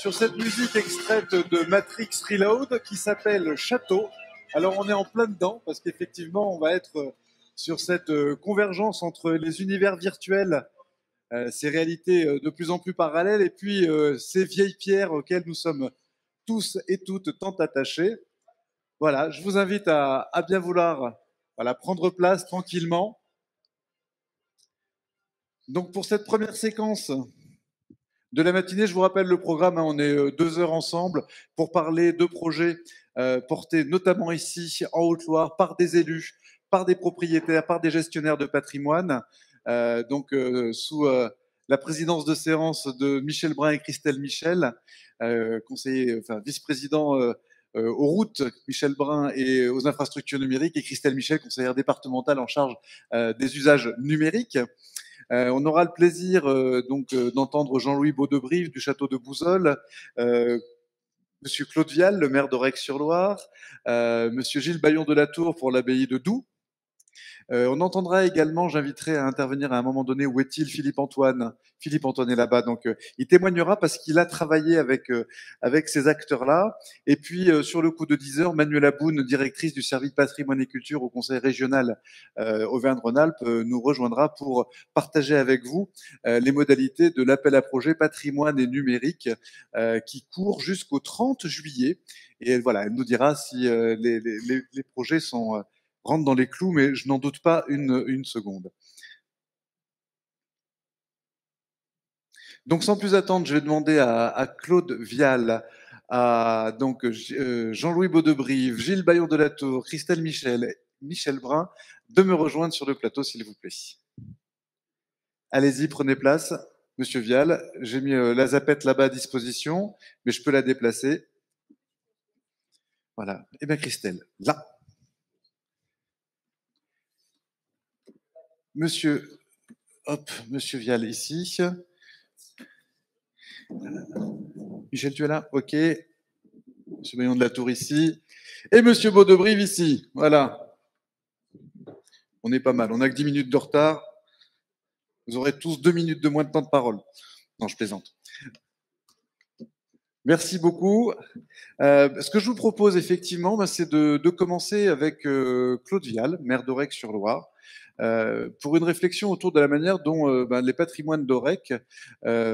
sur cette musique extraite de Matrix Reload qui s'appelle Château. Alors on est en plein dedans parce qu'effectivement on va être sur cette convergence entre les univers virtuels, ces réalités de plus en plus parallèles et puis ces vieilles pierres auxquelles nous sommes tous et toutes tant attachés. Voilà, je vous invite à bien vouloir prendre place tranquillement. Donc pour cette première séquence de la matinée, je vous rappelle le programme, on est 2 heures ensemble pour parler de projets portés notamment ici en Haute-Loire par des élus, par des propriétaires, par des gestionnaires de patrimoine, sous la présidence de séance de Michel Brun et Christelle Michel, vice-président aux routes, Michel Brun, et aux infrastructures numériques, et Christelle Michel, conseillère départementale en charge des usages numériques. On aura le plaisir d'entendre Jean-Louis Beaudebrive du château de Bouzols, Monsieur Claude Vial, le maire d'Aurec-sur-Loire, Monsieur Gilles Bayon de la Tour pour l'abbaye de Doux. On entendra également, j'inviterai à intervenir à un moment donné, où est-il Philippe Antoine? Philippe Antoine est là-bas, donc il témoignera parce qu'il a travaillé avec ces acteurs-là. Et puis sur le coup de 10 heures, Manuela Boone, directrice du service patrimoine et culture au Conseil régional Auvergne-Rhône-Alpes, nous rejoindra pour partager avec vous les modalités de l'appel à projet patrimoine et numérique qui court jusqu'au 30 juillet. Et voilà, elle nous dira si les projets rentre dans les clous, mais je n'en doute pas une seconde. Donc, sans plus attendre, je vais demander à Claude Vial, à Jean-Louis Beaudebrive, Gilles Bayon de la Tour, Christelle Michel, Michel Brun, de me rejoindre sur le plateau, s'il vous plaît. Allez-y, prenez place. Monsieur Vial, j'ai mis la zapette là-bas à disposition, mais je peux la déplacer. Voilà. Eh bien, Christelle, là. Monsieur Vial ici. Michel, tu es là? Ok. Monsieur Bayon de la Tour ici. Et Monsieur Beaudebrive ici. Voilà. On est pas mal. On n'a que 10 minutes de retard. Vous aurez tous 2 minutes de moins de temps de parole. Non, je plaisante. Merci beaucoup. Ce que je vous propose effectivement, c'est de commencer avec Claude Vial, maire d'Aurec-sur-Loire, pour une réflexion autour de la manière dont les patrimoines d'Aurec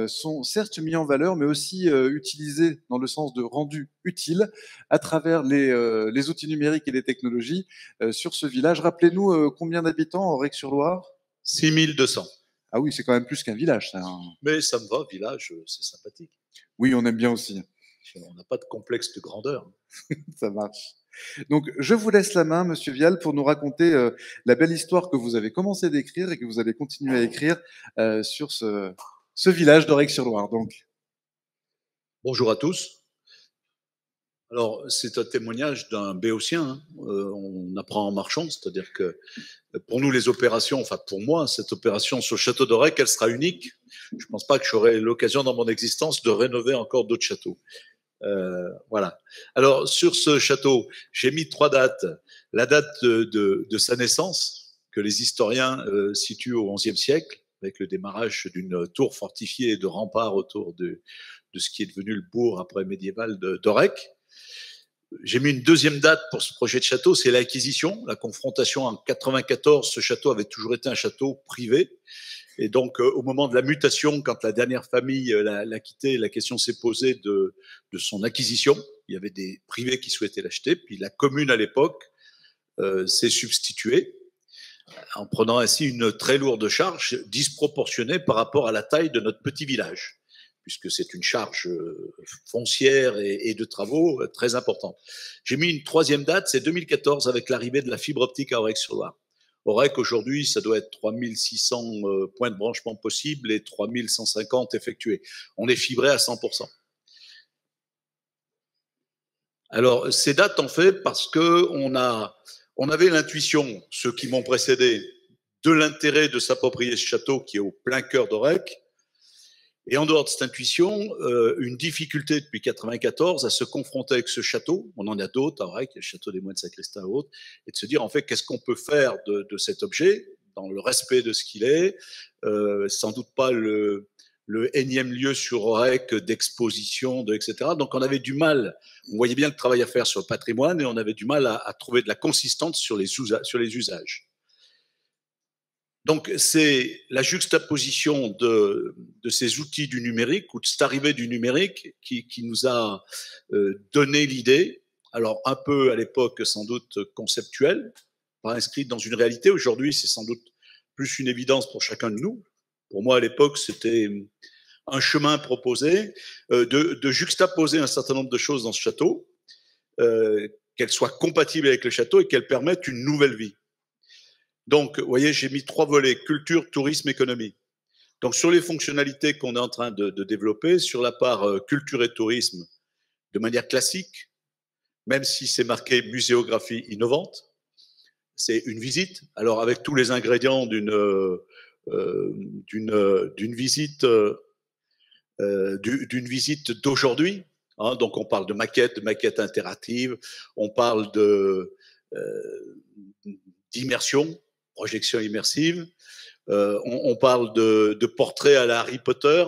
sont certes mis en valeur, mais aussi utilisés dans le sens de rendu utile à travers les outils numériques et les technologies sur ce village. Rappelez-nous combien d'habitants à Aurec-sur-Loire? 6200. Ah oui, c'est quand même plus qu'un village, ça. Mais ça me va, village, c'est sympathique. Oui, on aime bien aussi. On n'a pas de complexe de grandeur. Ça marche. Donc, je vous laisse la main, Monsieur Vial, pour nous raconter la belle histoire que vous avez commencé d'écrire et que vous allez continuer à écrire sur ce village d'Aurec-sur-Loire. Donc, bonjour à tous. Alors, c'est un témoignage d'un béotien. Hein. On apprend en marchant, c'est-à-dire que pour nous, les opérations, enfin pour moi, cette opération sur le château d'Aurec, elle sera unique. Je ne pense pas que j'aurai l'occasion dans mon existence de rénover encore d'autres châteaux. Voilà. Alors, sur ce château, j'ai mis 3 dates. La date de sa naissance, que les historiens situent au XIe siècle, avec le démarrage d'une tour fortifiée et de remparts autour de ce qui est devenu le bourg après médiéval d'Aurec. J'ai mis une deuxième date pour ce projet de château, c'est l'acquisition, la confrontation en 94. Ce château avait toujours été un château privé. Et donc, au moment de la mutation, quand la dernière famille l'a quitté, la question s'est posée de son acquisition. Il y avait des privés qui souhaitaient l'acheter. Puis la commune, à l'époque, s'est substituée en prenant ainsi une très lourde charge disproportionnée par rapport à la taille de notre petit village, puisque c'est une charge foncière et de travaux très importante. J'ai mis une 3e date, c'est 2014, avec l'arrivée de la fibre optique à Aurec-sur-Loire. Aurec, aujourd'hui, ça doit être 3600 points de branchement possibles et 3150 effectués. On est fibré à 100%. Alors, ces dates, en fait, parce qu'on avait l'intuition, ceux qui m'ont précédé, de l'intérêt de s'approprier ce château qui est au plein cœur d'Aurec. Et en dehors de cette intuition, une difficulté depuis 94 à se confronter avec ce château. On en a d'autres, à Aurec, il y a le château des Moines Sacrestins et autres, et de se dire, en fait, qu'est-ce qu'on peut faire de cet objet, dans le respect de ce qu'il est, sans doute pas le le énième lieu sur Aurec d'exposition, etc. Donc on avait du mal, on voyait bien le travail à faire sur le patrimoine et on avait du mal à trouver de la consistance sur les usages. Donc c'est la juxtaposition de ces outils du numérique ou de cette arrivée du numérique qui nous a donné l'idée, alors un peu à l'époque sans doute conceptuelle, pas inscrite dans une réalité. Aujourd'hui, c'est sans doute plus une évidence pour chacun de nous. Pour moi, à l'époque, c'était un chemin proposé de juxtaposer un certain nombre de choses dans ce château, qu'elles soient compatibles avec le château et qu'elles permettent une nouvelle vie. Donc, vous voyez, j'ai mis 3 volets, culture, tourisme, économie. Donc, sur les fonctionnalités qu'on est en train de développer, sur la part culture et tourisme, de manière classique, même si c'est marqué muséographie innovante, c'est une visite. Alors, avec tous les ingrédients d'une visite d'aujourd'hui, hein, donc on parle de maquette interactive, on parle d'immersion, projection immersive, on parle de portrait à la Harry Potter.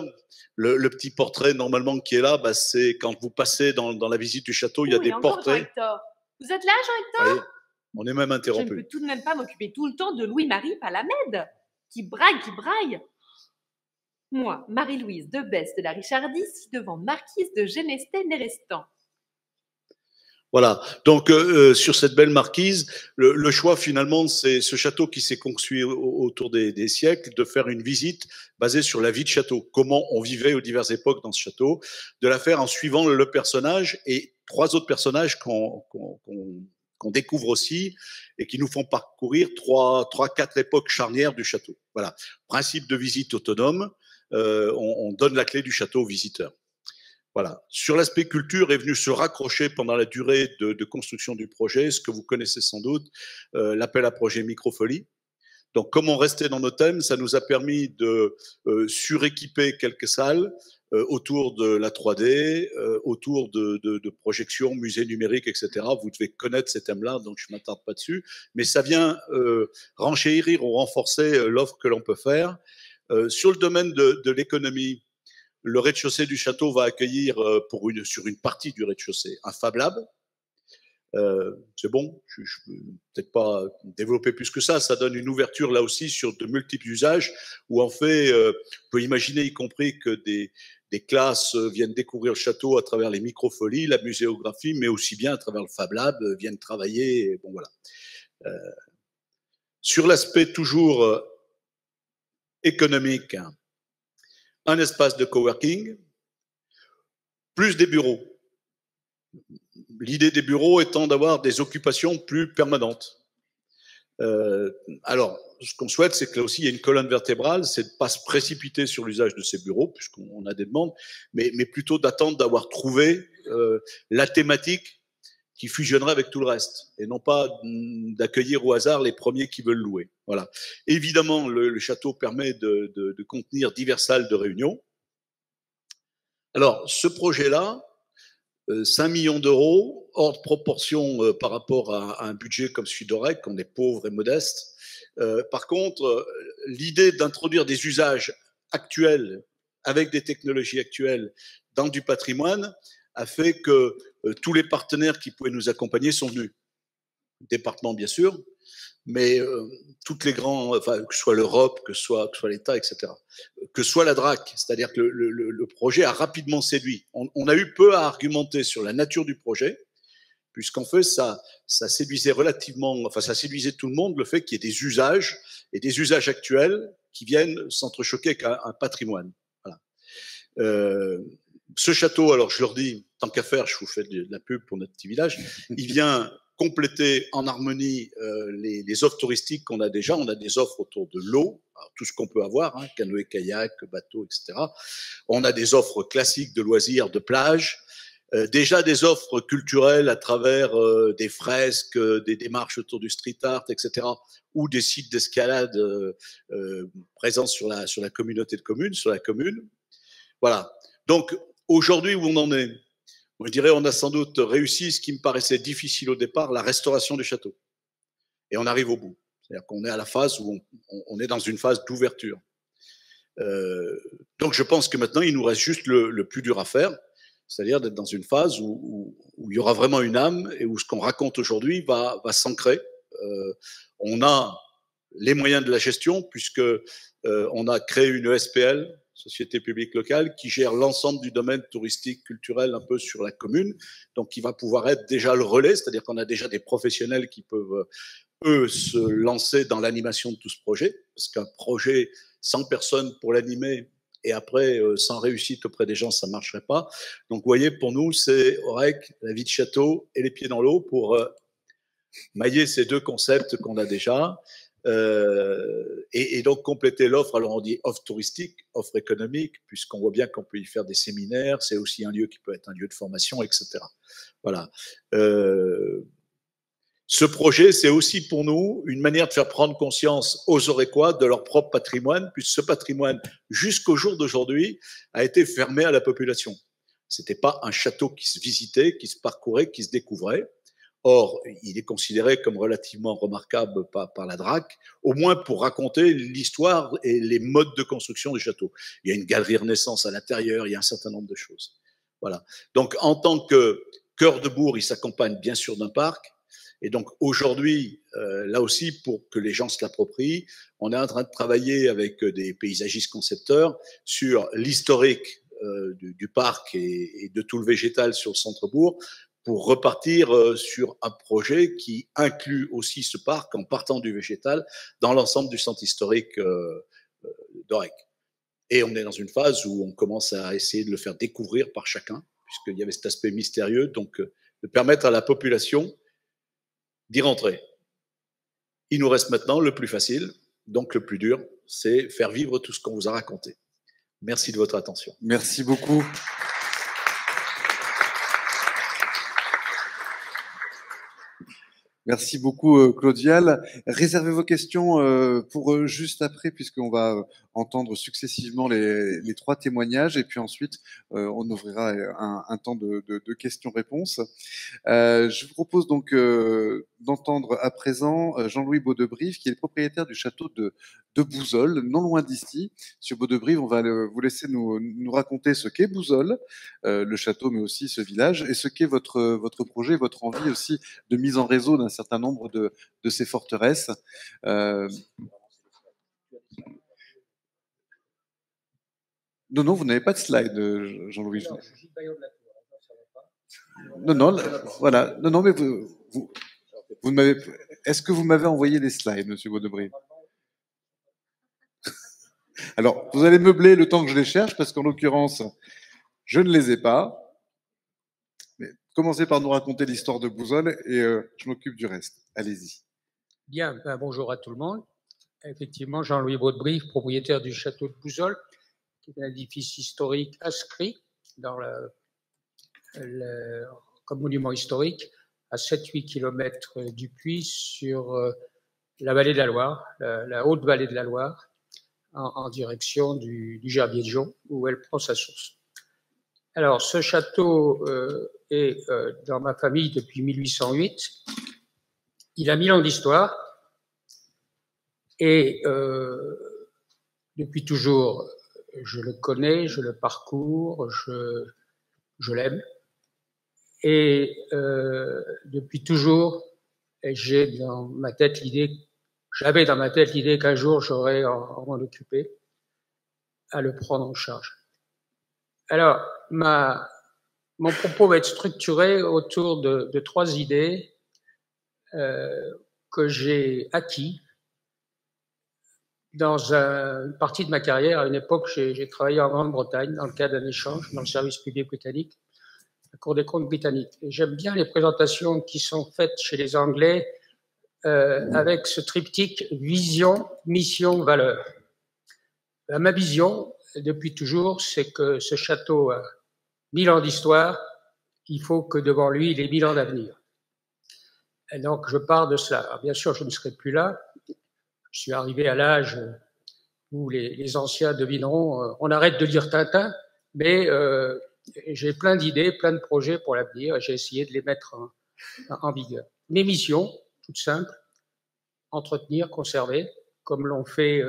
Le petit portrait normalement qui est là, bah, c'est quand vous passez dans la visite du château, il y a des portraits. Jean-Hector. Vous êtes là, Jean-Hector? On est même interrompu. Je ne peux tout de même pas m'occuper tout le temps de Louis-Marie Palamède, qui braille. Moi, Marie-Louise de Besse de la Richardie, devant Marquise de Genestet-Nérestan. Voilà, donc sur cette belle marquise, le choix finalement, c'est ce château qui s'est construit autour des siècles, de faire une visite basée sur la vie de château, comment on vivait aux diverses époques dans ce château, de la faire en suivant le personnage et 3 autres personnages qu'on découvre aussi et qui nous font parcourir 4 époques charnières du château. Voilà, principe de visite autonome, on donne la clé du château aux visiteurs. Voilà. Sur l'aspect culture est venu se raccrocher pendant la durée de construction du projet, ce que vous connaissez sans doute, l'appel à projet Microfolie. Donc, comme on restait dans nos thèmes, ça nous a permis de suréquiper quelques salles autour de la 3D, autour de projections, musées numériques, etc. Vous devez connaître ces thèmes-là, donc je ne m'attarde pas dessus. Mais ça vient renchérir ou renforcer l'offre que l'on peut faire. Sur le domaine de l'économie, le rez-de-chaussée du château va accueillir sur une partie du rez-de-chaussée un Fab Lab. C'est bon, je ne peux peut-être pas développer plus que ça. Ça donne une ouverture là aussi sur de multiples usages où en fait, on peut imaginer y compris que des classes viennent découvrir le château à travers les microfolies, la muséographie, mais aussi bien à travers le Fab Lab, viennent travailler. Bon voilà. Sur l'aspect toujours économique, un espace de coworking, plus des bureaux. L'idée des bureaux étant d'avoir des occupations plus permanentes. Alors, ce qu'on souhaite, c'est que là aussi, il y a une colonne vertébrale, c'est de ne pas se précipiter sur l'usage de ces bureaux, puisqu'on a des demandes, mais plutôt d'attendre d'avoir trouvé la thématique qui fusionnerait avec tout le reste, et non pas d'accueillir au hasard les premiers qui veulent louer. Voilà. Évidemment, le château permet de contenir diverses salles de réunion. Alors, ce projet-là, 5 millions d'euros, hors de proportion par rapport à un budget comme celui d'Aurec, on est pauvre et modeste. Par contre, l'idée d'introduire des usages actuels avec des technologies actuelles dans du patrimoine a fait que tous les partenaires qui pouvaient nous accompagner sont venus. Le département, bien sûr, mais toutes les grands, enfin, que ce soit l'Europe, que ce soit l'État, etc., que ce soit la DRAC, c'est-à-dire que le projet a rapidement séduit. On a eu peu à argumenter sur la nature du projet, puisqu'en fait, ça séduisait ça séduisait tout le monde, le fait qu'il y ait des usages, et des usages actuels qui viennent s'entrechoquer avec un patrimoine. Voilà. Ce château, alors je leur dis, tant qu'à faire, je vous fais de la pub pour notre petit village, il vient compléter en harmonie les offres touristiques qu'on a déjà. On a des offres autour de l'eau, tout ce qu'on peut avoir, hein, canoë, kayak, bateau, etc. On a des offres classiques de loisirs, de plage, déjà des offres culturelles à travers des fresques, des démarches autour du street art, etc., ou des sites d'escalade présents sur la communauté de communes, sur la commune. Voilà. Donc, aujourd'hui, où on en est, je dirais, on a sans doute réussi ce qui me paraissait difficile au départ, la restauration du château. Et on arrive au bout. C'est-à-dire qu'on est à la phase où on est dans une phase d'ouverture. Donc je pense que maintenant, il nous reste juste le plus dur à faire, c'est-à-dire d'être dans une phase où il y aura vraiment une âme et où ce qu'on raconte aujourd'hui va s'ancrer. On a les moyens de la gestion puisque on a créé une SPL, Société publique locale, qui gère l'ensemble du domaine touristique, culturel un peu sur la commune, donc qui va pouvoir être déjà le relais, c'est-à-dire qu'on a déjà des professionnels qui peuvent, eux, se lancer dans l'animation de tout ce projet, parce qu'un projet sans personne pour l'animer et après sans réussite auprès des gens, ça ne marcherait pas. Donc vous voyez, pour nous, c'est Aurec, la vie de château et les pieds dans l'eau pour mailler ces deux concepts qu'on a déjà. Et donc compléter l'offre, alors on dit offre touristique, offre économique, puisqu'on voit bien qu'on peut y faire des séminaires, c'est aussi un lieu qui peut être un lieu de formation, etc. Voilà. Ce projet, c'est aussi pour nous une manière de faire prendre conscience aux Aurécois de leur propre patrimoine, puisque ce patrimoine, jusqu'au jour d'aujourd'hui, a été fermé à la population. C'était pas un château qui se visitait, qui se parcourait, qui se découvrait. Or, il est considéré comme relativement remarquable par la DRAC, au moins pour raconter l'histoire et les modes de construction du château. Il y a une galerie Renaissance à l'intérieur, il y a un certain nombre de choses. Voilà. Donc, en tant que cœur de bourg, il s'accompagne bien sûr d'un parc. Et donc, aujourd'hui, là aussi, pour que les gens se l'approprient, on est en train de travailler avec des paysagistes concepteurs sur l'historique du parc et de tout le végétal sur le centre-bourg, pour repartir sur un projet qui inclut aussi ce parc en partant du végétal dans l'ensemble du centre historique d'Aurec. Et on est dans une phase où on commence à essayer de le faire découvrir par chacun, puisqu'il y avait cet aspect mystérieux, donc de permettre à la population d'y rentrer. Il nous reste maintenant le plus facile, donc le plus dur, c'est faire vivre tout ce qu'on vous a raconté. Merci de votre attention. Merci beaucoup. Merci beaucoup, Claude Vial. Réservez vos questions pour juste après, puisqu'on va entendre successivement les trois témoignages, et puis ensuite, on ouvrira un temps de questions-réponses. Je vous propose donc d'entendre à présent Jean-Louis Beaudebrive, qui est le propriétaire du château de Bouzolles, non loin d'ici. Monsieur Beaudebrive, on va vous laisser nous raconter ce qu'est Bouzolles, le château, mais aussi ce village, et ce qu'est votre projet, votre envie aussi de mise en réseau d'un certain nombre de ces forteresses. Non, vous n'avez pas de slide, Jean-Louis. Non, voilà. Non, mais vous m'avez. Est-ce que vous m'avez envoyé des slides, Monsieur Beaudebrive? Alors, vous allez meubler le temps que je les cherche, parce qu'en l'occurrence, je ne les ai pas. Mais commencez par nous raconter l'histoire de Bouzolles et je m'occupe du reste. Allez-y. Bien, bonjour à tout le monde. Effectivement, Jean-Louis Beaudebrive, propriétaire du château de Bouzolles, qui est un édifice historique inscrit comme monument historique à 7-8 km du Puy, sur la vallée de la Loire, la haute vallée de la Loire, en direction du Gerbier de Jonc, où elle prend sa source. Alors, ce château est dans ma famille depuis 1808. Il a 1000 ans d'histoire et depuis toujours, je le connais, je le parcours, je l'aime. Et depuis toujours, j'avais dans ma tête l'idée qu'un jour j'aurais à m'en occuper, à le prendre en charge. Alors, mon propos va être structuré autour de 3 idées que j'ai acquis dans une partie de ma carrière. À une époque, j'ai travaillé en Grande-Bretagne dans le cadre d'un échange dans le service public britannique, la Cour des comptes britannique. Et j'aime bien les présentations qui sont faites chez les Anglais avec ce triptyque vision, mission, valeur. Ma vision, depuis toujours, c'est que ce château a 1000 ans d'histoire, il faut que devant lui, il ait 1000 ans d'avenir. Et donc, je pars de cela. Alors, bien sûr, je ne serai plus là. Je suis arrivé à l'âge où les anciens devineront, on arrête de lire Tintin, mais j'ai plein d'idées, plein de projets pour l'avenir, et j'ai essayé de les mettre en vigueur. Mes missions, toutes simples, entretenir, conserver, comme l'ont fait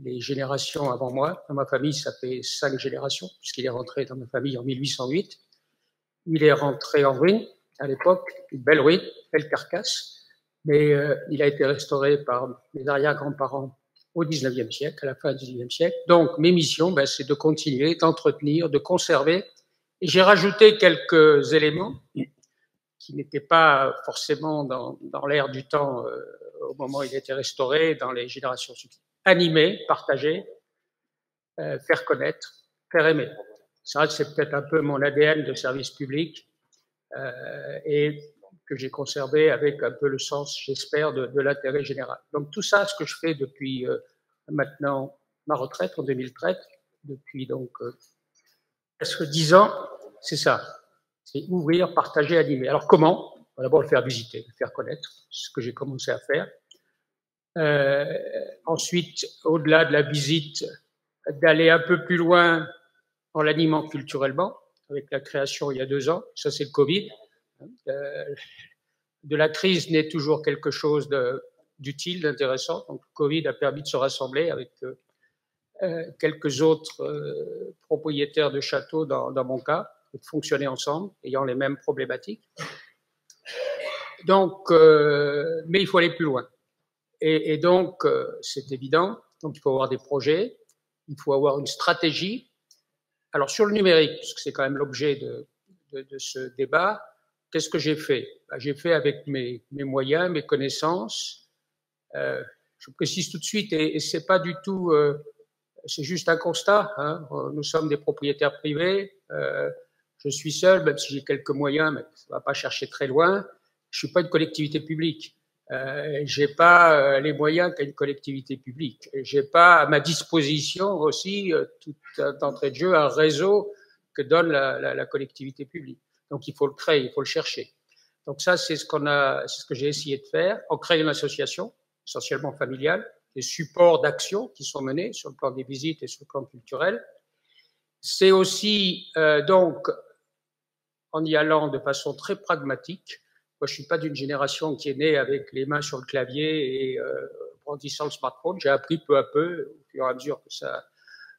les générations avant moi. Dans ma famille, ça fait 5 générations, puisqu'il est rentré dans ma famille en 1808. Il est rentré en ruine, à l'époque, une belle ruine, belle carcasse, mais il a été restauré par mes arrière-grands-parents au 19e siècle, à la fin du 19e siècle. Donc, mes missions, c'est de continuer, d'entretenir, de conserver. Et j'ai rajouté quelques éléments qui n'étaient pas forcément dans l'air du temps au moment où il a été restauré, dans les générations suivantes. Animer, partager, faire connaître, faire aimer. C'est vrai que c'est peut-être un peu mon ADN de service public et que j'ai conservé avec un peu le sens, j'espère, de l'intérêt général. Donc tout ça, ce que je fais depuis maintenant ma retraite en 2013, depuis donc presque 10 ans, c'est ça. C'est ouvrir, partager, animer. Alors comment? D'abord le faire visiter, le faire connaître, ce que j'ai commencé à faire. Ensuite, au-delà de la visite, d'aller un peu plus loin en l'animant culturellement, avec la création il y a 2 ans, ça c'est le Covid. De la crise naît toujours quelque chose d'utile, d'intéressant. Donc le Covid a permis de se rassembler avec quelques autres propriétaires de châteaux dans mon cas, et de fonctionner ensemble, ayant les mêmes problématiques. Donc, mais il faut aller plus loin. Et donc, c'est évident. Donc, il faut avoir des projets, il faut avoir une stratégie. Alors, sur le numérique, puisque c'est quand même l'objet de ce débat, qu'est-ce que j'ai fait? J'ai fait avec mes moyens, mes connaissances. Je précise tout de suite, et c'est pas du tout, c'est juste un constat. Hein. Nous sommes des propriétaires privés. Je suis seul, même si j'ai quelques moyens, mais ça ne va pas chercher très loin. Je suis pas une collectivité publique. J'ai pas les moyens qu'a une collectivité publique. J'ai pas à ma disposition aussi tout d'entrée de jeu un réseau que donne la collectivité publique. Donc il faut le créer, il faut le chercher. Donc ça c'est ce que j'ai essayé de faire en créant une association essentiellement familiale, des supports d'action qui sont menés sur le plan des visites et sur le plan culturel. C'est aussi donc en y allant de façon très pragmatique. Moi, je suis pas d'une génération qui est née avec les mains sur le clavier et brandissant le smartphone. J'ai appris peu à peu, au fur et à mesure que ça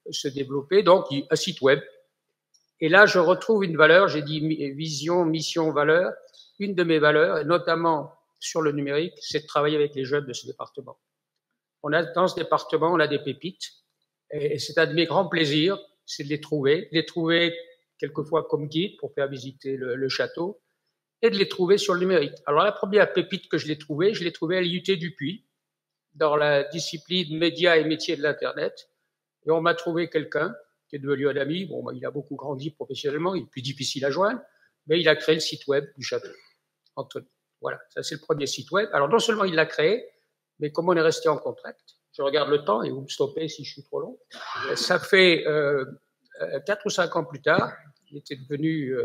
se développait. Donc, un site web. Et là, je retrouve une valeur. J'ai dit vision, mission, valeur. Une de mes valeurs, et notamment sur le numérique, c'est de travailler avec les jeunes de ce département. Dans ce département, on a des pépites. Et c'est un de mes grands plaisirs, c'est de les trouver quelquefois comme guide pour faire visiter le château, et de les trouver sur le numérique. Alors la première pépite que je l'ai trouvée à l'IUT du Puy, dans la discipline médias et métiers de l'Internet. Et on m'a trouvé quelqu'un qui est devenu un ami. Bon, il a beaucoup grandi professionnellement, il est plus difficile à joindre, mais il a créé le site web du château, Anthony. Voilà, ça c'est le premier site web. Alors non seulement il l'a créé, mais comme on est resté en contact, je regarde le temps et vous me stoppez si je suis trop long, ça fait 4 ou 5 ans plus tard, il était devenu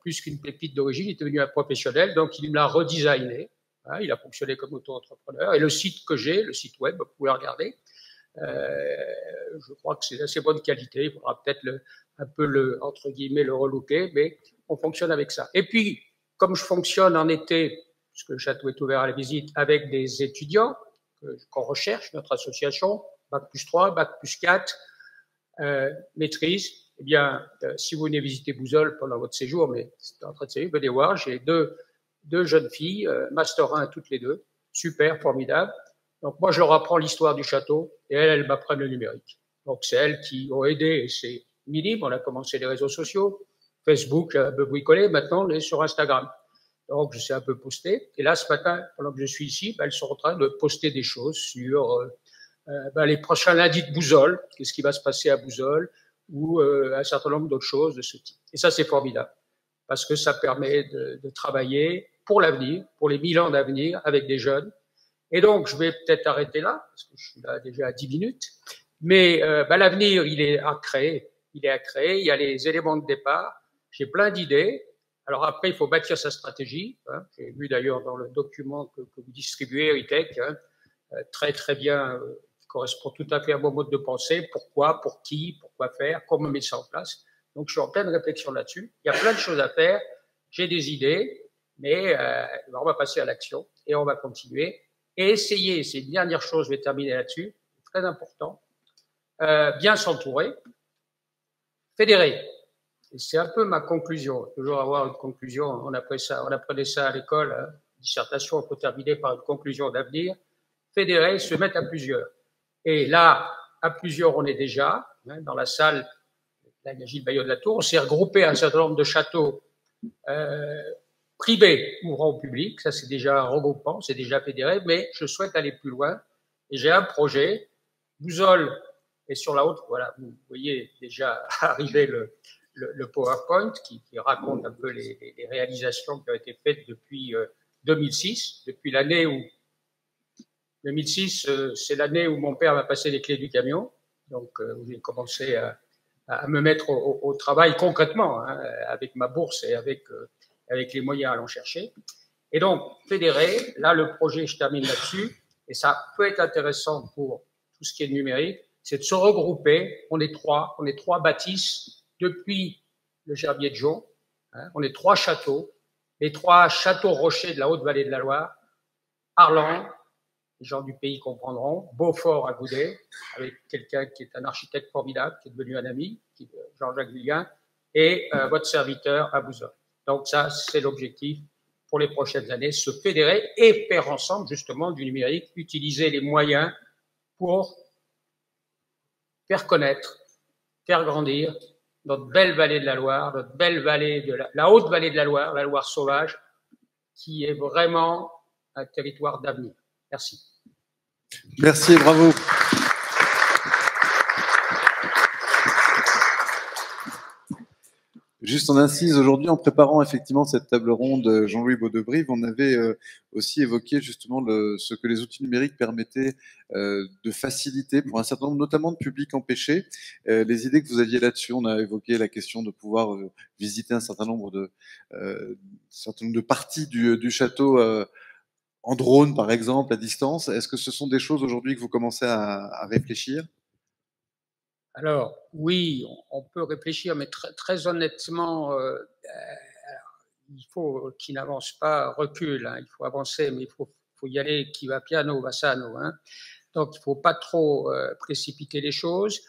plus qu'une pépite d'origine, il est devenu un professionnel, donc il l'a redesigné, hein, il a fonctionné comme auto-entrepreneur, et le site que j'ai, le site web, vous pouvez regarder, je crois que c'est d'assez bonne qualité, il faudra peut-être un peu entre guillemets, le relooker, mais on fonctionne avec ça. Et puis, comme je fonctionne en été, puisque le château est ouvert à la visite, avec des étudiants qu'on recherche, notre association, Bac+3, Bac+4, maîtrise, eh bien, si vous venez visiter Bouzols pendant votre séjour, mais c'est en train de séjour, venez voir, j'ai deux jeunes filles, Master 1 toutes les deux, super, formidable. Donc moi, je leur apprends l'histoire du château et elles m'apprennent le numérique. Donc c'est elles qui ont aidé, et c'est minime, on a commencé les réseaux sociaux, Facebook, un peu bricolé, maintenant on est sur Instagram. Donc je sais un peu poster. Et là, ce matin, pendant que je suis ici, elles sont en train de poster des choses sur les prochains lundis de Bouzols, qu'est-ce qui va se passer à Bouzols, ou un certain nombre d'autres choses de ce type. Et ça, c'est formidable, parce que ça permet de travailler pour l'avenir, pour les 1000 ans d'avenir, avec des jeunes. Et donc, je vais peut-être arrêter là, parce que je suis là déjà à 10 minutes, mais l'avenir, il est à créer, il y a les éléments de départ, j'ai plein d'idées. Alors après, il faut bâtir sa stratégie, hein. J'ai vu d'ailleurs dans le document que vous distribuez, Eritech, hein, très très bien, qui correspond tout à fait à mon mode de pensée, pourquoi, pour qui, pourquoi faire, comment mettre ça en place. Donc je suis en pleine réflexion là-dessus, il y a plein de choses à faire, j'ai des idées, mais on va passer à l'action et on va continuer et essayer, c'est une dernière chose, je vais terminer là-dessus, très important. Bien s'entourer, fédérer. Et c'est un peu ma conclusion. Toujours avoir une conclusion. On apprenait ça à l'école. Hein. Dissertation, on peut terminer par une conclusion d'avenir. Fédérer, se mettre à plusieurs. Et là, à plusieurs, on est déjà. Hein, dans la salle, là, il y a Gilles Bayot de la Tour. On s'est regroupé à un certain nombre de châteaux privés ouvrant au public. Ça, c'est déjà regroupant, c'est déjà fédéré. Mais je souhaite aller plus loin. Et j'ai un projet. Bouzol est sur la haute. Voilà, vous voyez déjà arriver le PowerPoint qui raconte un peu les réalisations qui ont été faites depuis 2006, depuis l'année où 2006, c'est l'année où mon père m'a passé les clés du camion, donc où j'ai commencé à me mettre au travail concrètement, hein, avec ma bourse et avec les moyens à l'en chercher. Et donc, fédérer, là le projet, je termine là-dessus, et ça peut être intéressant pour tout ce qui est numérique, c'est de se regrouper. On est trois bâtisses depuis le Gerbier de Jean. Hein, on est 3 châteaux, les 3 châteaux rochers de la Haute-Vallée de la Loire, Arlan, les gens du pays comprendront, Beaufort à Goudet, avec quelqu'un qui est un architecte formidable, qui est devenu un ami, Jean-Jacques Villien, et votre serviteur à Bouzol. Donc ça, c'est l'objectif pour les prochaines années, se fédérer et faire ensemble justement du numérique, utiliser les moyens pour faire connaître, faire grandir notre belle vallée de la Loire, notre belle vallée de la haute vallée de la Loire sauvage, qui est vraiment un territoire d'avenir. Merci. Merci et bravo. Juste en incise, aujourd'hui, en préparant effectivement cette table ronde, Jean-Louis Beaudebrive, on avait aussi évoqué justement ce que les outils numériques permettaient de faciliter pour un certain nombre, notamment de publics empêchés. Les idées que vous aviez là-dessus, on a évoqué la question de pouvoir visiter un certain nombre de parties du château en drone, par exemple, à distance. Est-ce que ce sont des choses aujourd'hui que vous commencez à réfléchir ? Alors, oui, on peut réfléchir, mais très honnêtement, il faut qu'il n'avance pas, recule. Hein, il faut avancer, mais il faut y aller qui va piano, va sano. Hein. Donc, il ne faut pas trop précipiter les choses.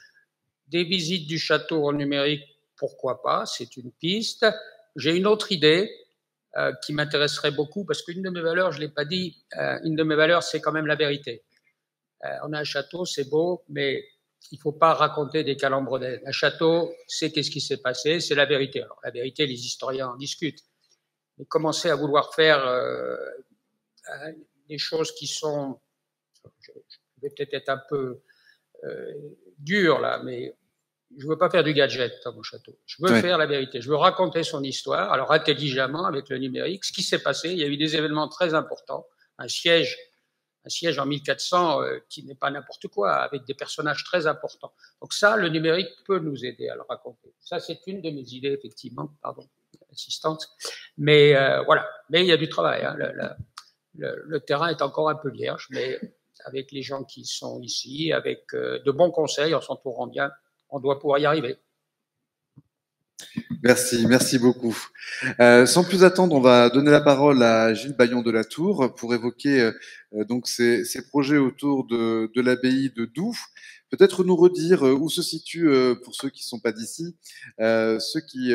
Des visites du château en numérique, pourquoi pas, c'est une piste. J'ai une autre idée qui m'intéresserait beaucoup, parce qu'une de mes valeurs, je ne l'ai pas dit, une de mes valeurs, c'est quand même la vérité. On a un château, c'est beau, mais il ne faut pas raconter des calembredèles. Un château, c'est qu'est-ce qui s'est passé, c'est la vérité. Alors, la vérité, les historiens en discutent. Mais commencer à vouloir faire des choses qui sont... Je vais peut-être être un peu dur, là, mais je ne veux pas faire du gadget dans mon château. Je veux faire la vérité. Je veux raconter son histoire, alors intelligemment, avec le numérique. Ce qui s'est passé, il y a eu des événements très importants. Un siège en 1400 qui n'est pas n'importe quoi, avec des personnages très importants. Donc ça, le numérique peut nous aider à le raconter. Ça, c'est une de mes idées, effectivement. Pardon, assistante. Mais voilà. Mais il y a du travail. Hein. Le terrain est encore un peu vierge, mais avec les gens qui sont ici, avec de bons conseils, en s'entourant bien, on doit pouvoir y arriver. Merci beaucoup. Sans plus attendre, on va donner la parole à Gilles Bayon de la Tour pour évoquer donc ces projets autour de l'abbaye de Doue. Peut-être nous redire où se situe, pour ceux qui ne sont pas d'ici, ceux qui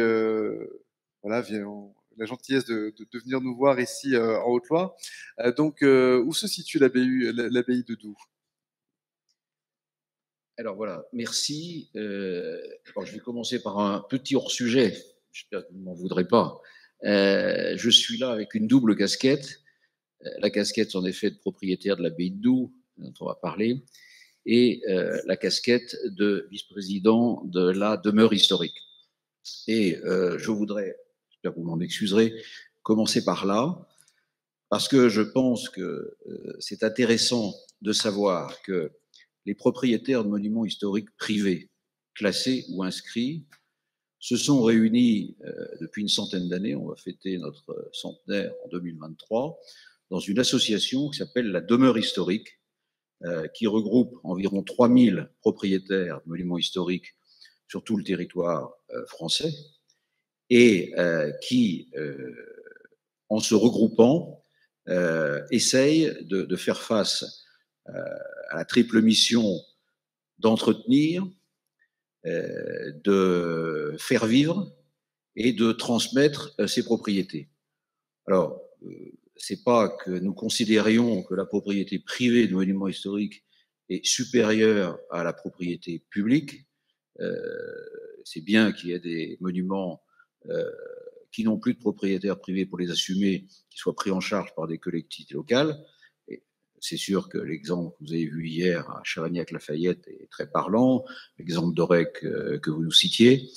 voilà, ont la gentillesse de venir nous voir ici en Haute-Loire. Donc, où se situe l'abbaye de Doue? Alors voilà, merci. Alors je vais commencer par un petit hors-sujet. J'espère que vous ne m'en voudrez pas. Je suis là avec une double casquette. La casquette, en effet, de propriétaire de l'abbaye de Doue, dont on va parler, et la casquette de vice-président de la demeure historique. Et je voudrais, j'espère que vous m'en excuserez, commencer par là, parce que je pense que c'est intéressant de savoir que les propriétaires de monuments historiques privés, classés ou inscrits, se sont réunis depuis une centaine d'années, on va fêter notre centenaire en 2023, dans une association qui s'appelle la Demeure historique, qui regroupe environ 3000 propriétaires de monuments historiques sur tout le territoire français, et qui, en se regroupant, essaye de faire face à la triple mission d'entretenir, de faire vivre et de transmettre ces propriétés. Alors, c'est pas que nous considérions que la propriété privée de monuments historiques est supérieure à la propriété publique. C'est bien qu'il y ait des monuments qui n'ont plus de propriétaires privés pour les assumer, qui soient pris en charge par des collectivités locales. Et c'est sûr que l'exemple que vous avez vu hier à Chavagnac-Lafayette est très parlant, l'exemple d'Orec que vous nous citiez,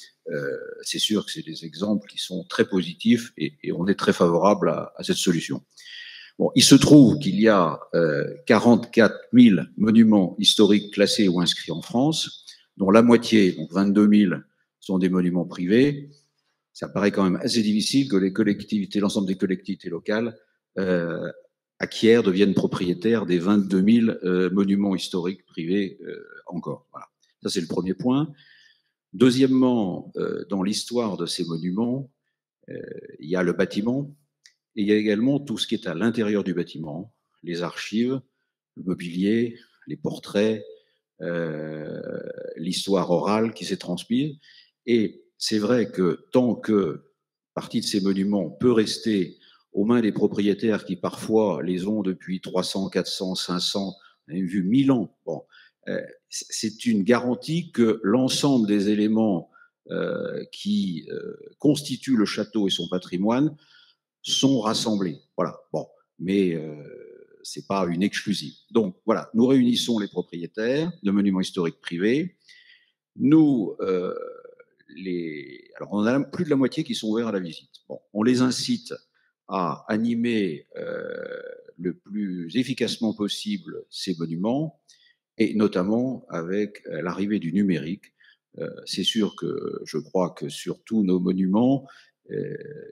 c'est sûr que c'est des exemples qui sont très positifs et on est très favorable à cette solution. Bon, il se trouve qu'il y a 44 000 monuments historiques classés ou inscrits en France, dont la moitié, donc 22 000, sont des monuments privés. Ça paraît quand même assez difficile que les collectivités, l'ensemble des collectivités locales acquièrent, deviennent propriétaires des 22 000 monuments historiques privés encore. Voilà. Ça, c'est le premier point. Deuxièmement, dans l'histoire de ces monuments, il y a le bâtiment et il y a également tout ce qui est à l'intérieur du bâtiment, les archives, le mobilier, les portraits, l'histoire orale qui s'est transmise. Et c'est vrai que tant que partie de ces monuments peut rester aux mains des propriétaires qui parfois les ont depuis 300, 400, 500, on a vu 1000 ans, bon, c'est une garantie que l'ensemble des éléments qui constituent le château et son patrimoine sont rassemblés. Voilà. Bon, mais c'est pas une exclusive. Donc voilà, nous réunissons les propriétaires de monuments historiques privés. Nous, alors on a plus de la moitié qui sont ouverts à la visite. Bon, on les incite à animer le plus efficacement possible ces monuments, et notamment avec l'arrivée du numérique. C'est sûr que je crois que sur tous nos monuments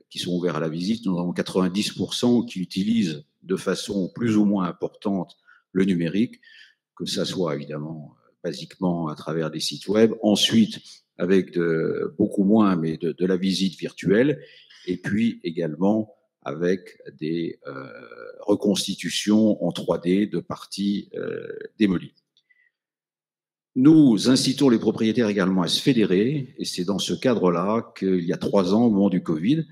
qui sont ouverts à la visite, nous avons 90% qui utilisent de façon plus ou moins importante le numérique, que ça soit évidemment basiquement à travers des sites web, ensuite avec beaucoup moins, mais de la visite virtuelle, et puis également avec des reconstitutions en 3D de parties démolies. Nous incitons les propriétaires également à se fédérer, et c'est dans ce cadre-là qu'il y a 3 ans, au moment du Covid,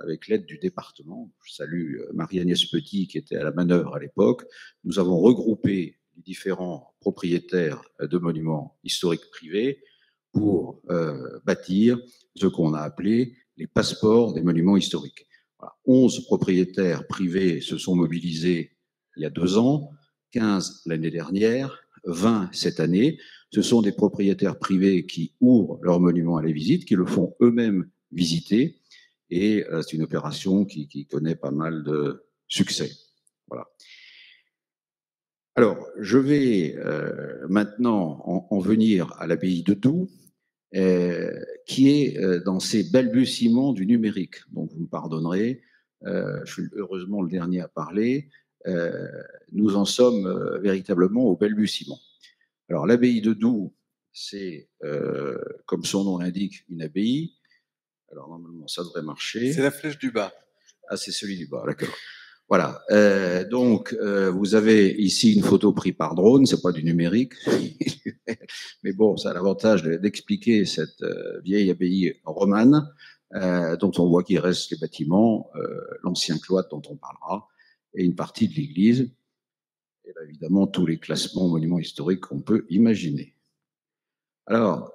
avec l'aide du département, je salue Marie-Agnès Petit qui était à la manœuvre à l'époque, nous avons regroupé les différents propriétaires de monuments historiques privés pour bâtir ce qu'on a appelé les passeports des monuments historiques. Voilà. 11 propriétaires privés se sont mobilisés il y a 2 ans, 15 l'année dernière, 20 cette année. Ce sont des propriétaires privés qui ouvrent leurs monuments à la visite, qui le font eux-mêmes visiter, et c'est une opération qui connaît pas mal de succès. Voilà. Alors, je vais maintenant en venir à l'abbaye de Doue, qui est dans ces balbutiements du numérique. Donc, vous me pardonnerez, je suis heureusement le dernier à parler. Nous en sommes véritablement au balbutiement. Alors, l'abbaye de Doue, c'est, comme son nom l'indique, une abbaye. Alors, normalement, ça devrait marcher. C'est la flèche du bas. Ah, c'est celui du bas, d'accord. Voilà. Donc, vous avez ici une photo prise par drone, c'est pas du numérique, mais bon, ça a l'avantage d'expliquer cette vieille abbaye romane, dont on voit qu'il reste les bâtiments, l'ancien cloître dont on parlera, et une partie de l'église, et là, évidemment tous les classements monuments historiques qu'on peut imaginer. Alors,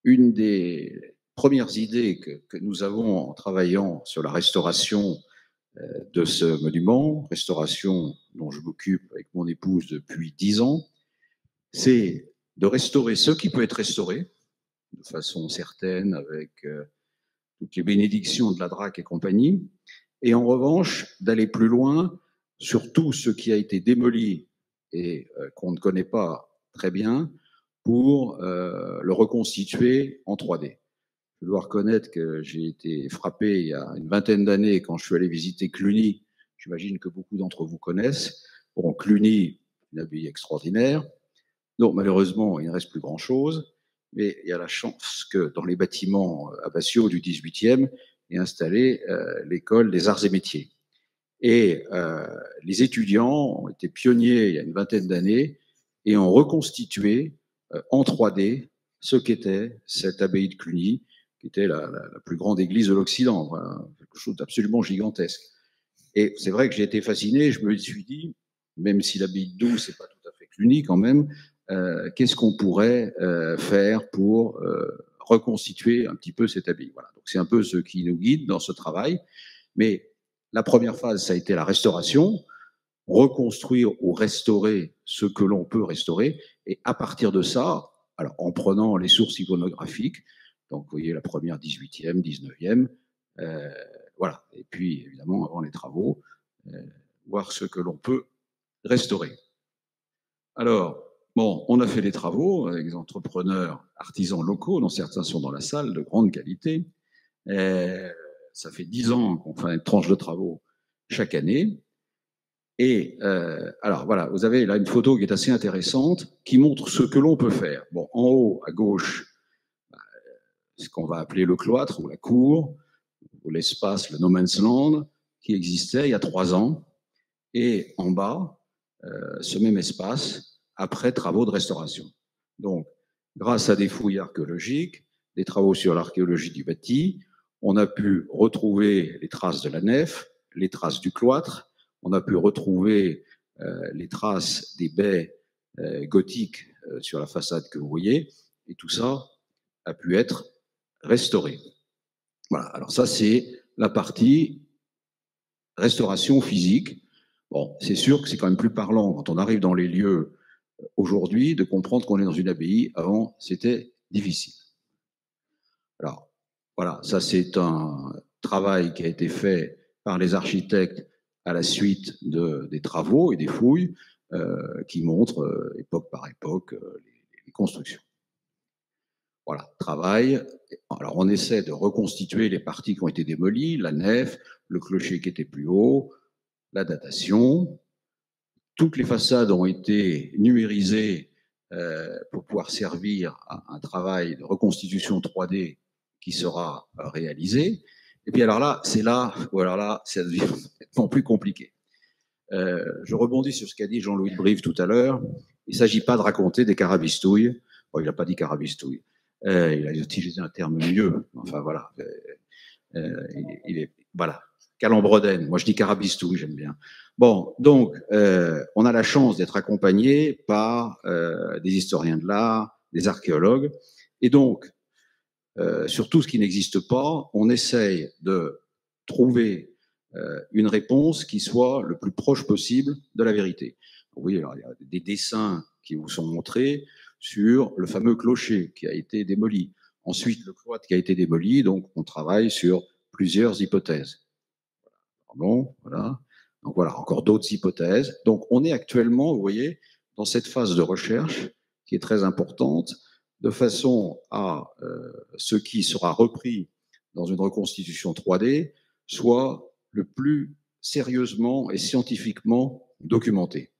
une des premières idées que nous avons en travaillant sur la restauration de ce monument, restauration dont je m'occupe avec mon épouse depuis 10 ans, c'est de restaurer ce qui peut être restauré de façon certaine avec toutes les bénédictions de la DRAC et compagnie, et en revanche d'aller plus loin sur tout ce qui a été démoli et qu'on ne connaît pas très bien pour le reconstituer en 3D. Je dois reconnaître que j'ai été frappé il y a une vingtaine d'années quand je suis allé visiter Cluny. J'imagine que beaucoup d'entre vous connaissent. Bon, Cluny, une abbaye extraordinaire. Donc, malheureusement, il ne reste plus grand-chose. Mais il y a la chance que dans les bâtiments abbatiaux du 18e est installée l'école des arts et métiers. Et les étudiants ont été pionniers il y a une vingtaine d'années et ont reconstitué en 3D ce qu'était cette abbaye de Cluny, qui était la plus grande église de l'Occident, quelque chose d'absolument gigantesque. Et c'est vrai que j'ai été fasciné, je me suis dit, même si l'abbaye de Doue, c'est pas tout à fait Cluny quand même, qu'est-ce qu'on pourrait faire pour reconstituer un petit peu cette abbaye. Voilà. Donc c'est un peu ce qui nous guide dans ce travail. Mais la première phase, ça a été la restauration, reconstruire ou restaurer ce que l'on peut restaurer. Et à partir de ça, alors en prenant les sources iconographiques, donc vous voyez la première 18e, 19e, voilà. Et puis évidemment, avant les travaux, voir ce que l'on peut restaurer. Alors, bon, on a fait des travaux avec des entrepreneurs, artisans locaux, dont certains sont dans la salle, de grande qualité. Ça fait 10 ans qu'on fait une tranche de travaux chaque année. Et alors voilà, vous avez là une photo qui est assez intéressante, qui montre ce que l'on peut faire. Bon, en haut, à gauche, ce qu'on va appeler le cloître ou la cour, ou l'espace, le no man's land, qui existait il y a 3 ans. Et en bas, ce même espace, après travaux de restauration. Donc, grâce à des fouilles archéologiques, des travaux sur l'archéologie du bâti, on a pu retrouver les traces de la nef, les traces du cloître, on a pu retrouver les traces des baies gothiques sur la façade que vous voyez, et tout ça a pu être restauré. Voilà, alors ça c'est la partie restauration physique. Bon, c'est sûr que c'est quand même plus parlant quand on arrive dans les lieux aujourd'hui de comprendre qu'on est dans une abbaye. Avant, c'était difficile. Alors, voilà, ça c'est un travail qui a été fait par les architectes à la suite des travaux et des fouilles qui montrent, époque par époque, les constructions. Voilà, travail. Alors, on essaie de reconstituer les parties qui ont été démolies, la nef, le clocher qui était plus haut, la datation. Toutes les façades ont été numérisées pour pouvoir servir à un travail de reconstitution 3D qui sera réalisé. Et puis alors là, c'est là où alors là, ça devient nettement plus compliqué. Je rebondis sur ce qu'a dit Jean-Louis de Brive tout à l'heure. Il ne s'agit pas de raconter des carabistouilles. Bon, il n'a pas dit carabistouilles. Il a utilisé un terme mieux. Enfin voilà. Voilà. Calembredaine. Moi, je dis carabistouille, j'aime bien. Bon, donc, on a la chance d'être accompagné par des historiens de l'art, des archéologues. Et donc, sur tout ce qui n'existe pas, on essaye de trouver une réponse qui soit le plus proche possible de la vérité. Vous voyez, alors, il y a des dessins qui vous sont montrés sur le fameux clocher qui a été démoli. Ensuite, le cloître qui a été démoli. Donc, on travaille sur plusieurs hypothèses. Pardon, voilà. Donc voilà, encore d'autres hypothèses. Donc on est actuellement, vous voyez, dans cette phase de recherche qui est très importante, de façon à ce qui sera repris dans une reconstitution 3D soit le plus sérieusement et scientifiquement documenté.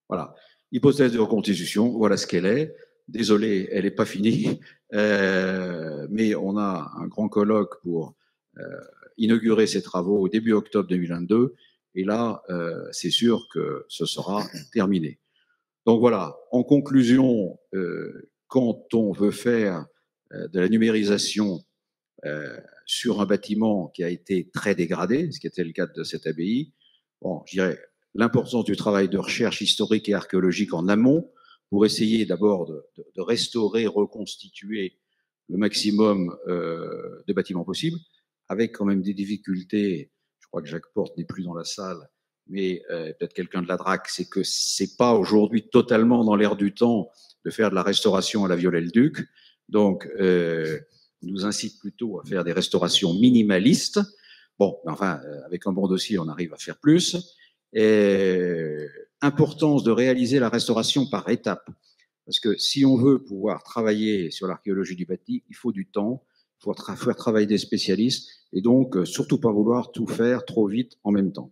Voilà. Hypothèse de reconstitution, voilà ce qu'elle est. Désolé, elle n'est pas finie, mais on a un grand colloque pour inaugurer ces travaux au début octobre 2022, et là, c'est sûr que ce sera terminé. Donc voilà, en conclusion, quand on veut faire de la numérisation sur un bâtiment qui a été très dégradé, ce qui était le cas de cette abbaye, bon, je dirais l'importance du travail de recherche historique et archéologique en amont pour essayer d'abord de restaurer, reconstituer le maximum de bâtiments possibles, avec quand même des difficultés. Je crois que Jacques Porte n'est plus dans la salle, mais peut-être quelqu'un de la DRAC, c'est que c'est pas aujourd'hui totalement dans l'air du temps de faire de la restauration à la Viollet-le-Duc. Donc, on nous incite plutôt à faire des restaurations minimalistes. Bon, enfin, avec un bon dossier, on arrive à faire plus. Et importance de réaliser la restauration par étapes. Parce que si on veut pouvoir travailler sur l'archéologie du bâti, il faut du temps, il faut faire travailler des spécialistes, et donc surtout pas vouloir tout faire trop vite en même temps.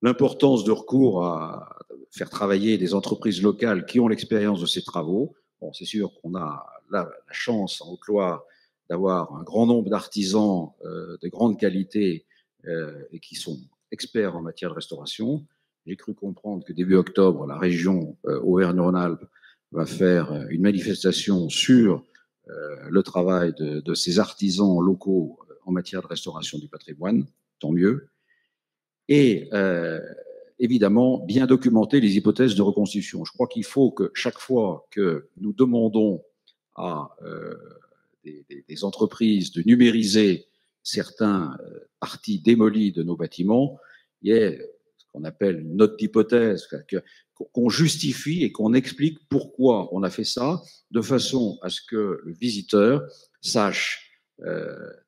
L'importance de recours à faire travailler des entreprises locales qui ont l'expérience de ces travaux. Bon, c'est sûr qu'on a la chance en Haute-Loire d'avoir un grand nombre d'artisans de grande qualité et qui sont experts en matière de restauration. j'ai cru comprendre que début octobre, la région Auvergne-Rhône-Alpes va faire une manifestation sur le travail de ces artisans locaux en matière de restauration du patrimoine, tant mieux. Et évidemment, bien documenter les hypothèses de reconstitution. Je crois qu'il faut que chaque fois que nous demandons à des entreprises de numériser certains parties démolies de nos bâtiments, il y ait ce qu'on appelle une note d'hypothèse, qu'on justifie et qu'on explique pourquoi on a fait ça, de façon à ce que le visiteur sache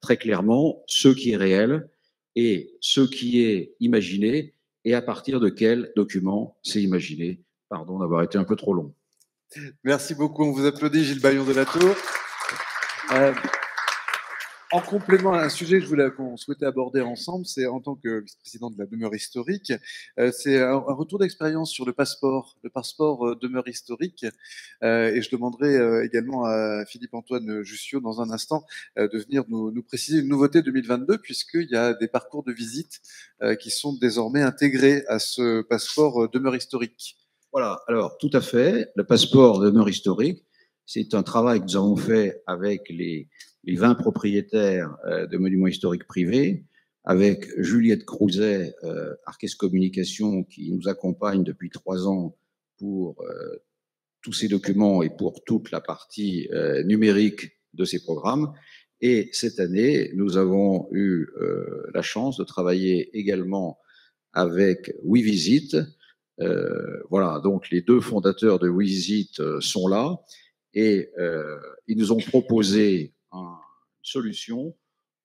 très clairement ce qui est réel et ce qui est imaginé, et à partir de quel document c'est imaginé. Pardon d'avoir été un peu trop long. Merci beaucoup. On vous applaudit, Gilles Baillon de la Tour. En complément à un sujet qu'on souhaitait aborder ensemble, c'est en tant que vice-président de la demeure historique, c'est un retour d'expérience sur le passeport demeure historique. Et je demanderai également à Philippe-Antoine Jussieu dans un instant de venir nous préciser une nouveauté 2022, puisqu'il y a des parcours de visite qui sont désormais intégrés à ce passeport demeure historique. Voilà, alors tout à fait. Le passeport demeure historique, c'est un travail que nous avons fait avec les 20 propriétaires de monuments historiques privés, avec Juliette Crouzet, Arques Communication, qui nous accompagne depuis 3 ans pour tous ces documents et pour toute la partie numérique de ces programmes. Et cette année, nous avons eu la chance de travailler également avec WeVisit. Voilà, donc les 2 fondateurs de WeVisit sont là et ils nous ont proposé une solution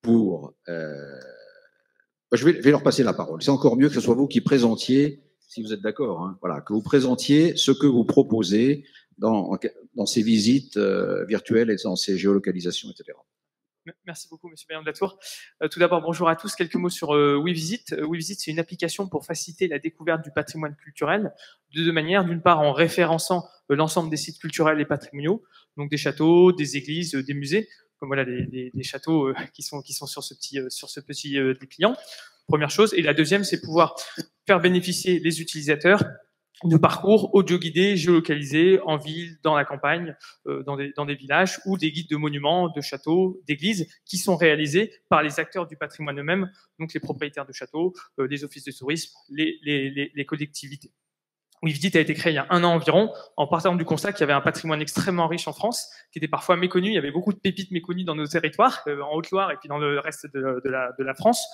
pour... je vais leur passer la parole. C'est encore mieux que ce soit vous qui présentiez, si vous êtes d'accord, hein, voilà, que vous présentiez ce que vous proposez dans ces visites virtuelles et dans ces géolocalisations, etc. Merci beaucoup, Monsieur Baillon de la Tour. Tout d'abord, bonjour à tous. Quelques mots sur WeVisit. WeVisit, c'est une application pour faciliter la découverte du patrimoine culturel de 2 manières. D'une part, en référençant l'ensemble des sites culturels et patrimoniaux, donc des châteaux, des églises, des musées, comme voilà des châteaux qui sont sur ce petit dépliant. Première chose. Et la deuxième, c'est pouvoir faire bénéficier les utilisateurs de parcours audio guidés, géolocalisés, en ville, dans la campagne, dans des villages, ou des guides de monuments, de châteaux, d'églises, qui sont réalisés par les acteurs du patrimoine eux-mêmes, donc les propriétaires de châteaux, les offices de tourisme, les collectivités. WeVisit a été créé il y a 1 an environ, en partant du constat qu'il y avait un patrimoine extrêmement riche en France, qui était parfois méconnu. Il y avait beaucoup de pépites méconnues dans nos territoires, en Haute-Loire et puis dans le reste de la France.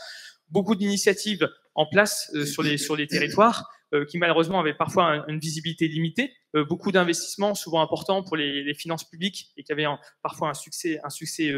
Beaucoup d'initiatives en place sur les territoires, qui malheureusement avaient parfois une visibilité limitée, beaucoup d'investissements souvent importants pour les finances publiques et qui avaient parfois un succès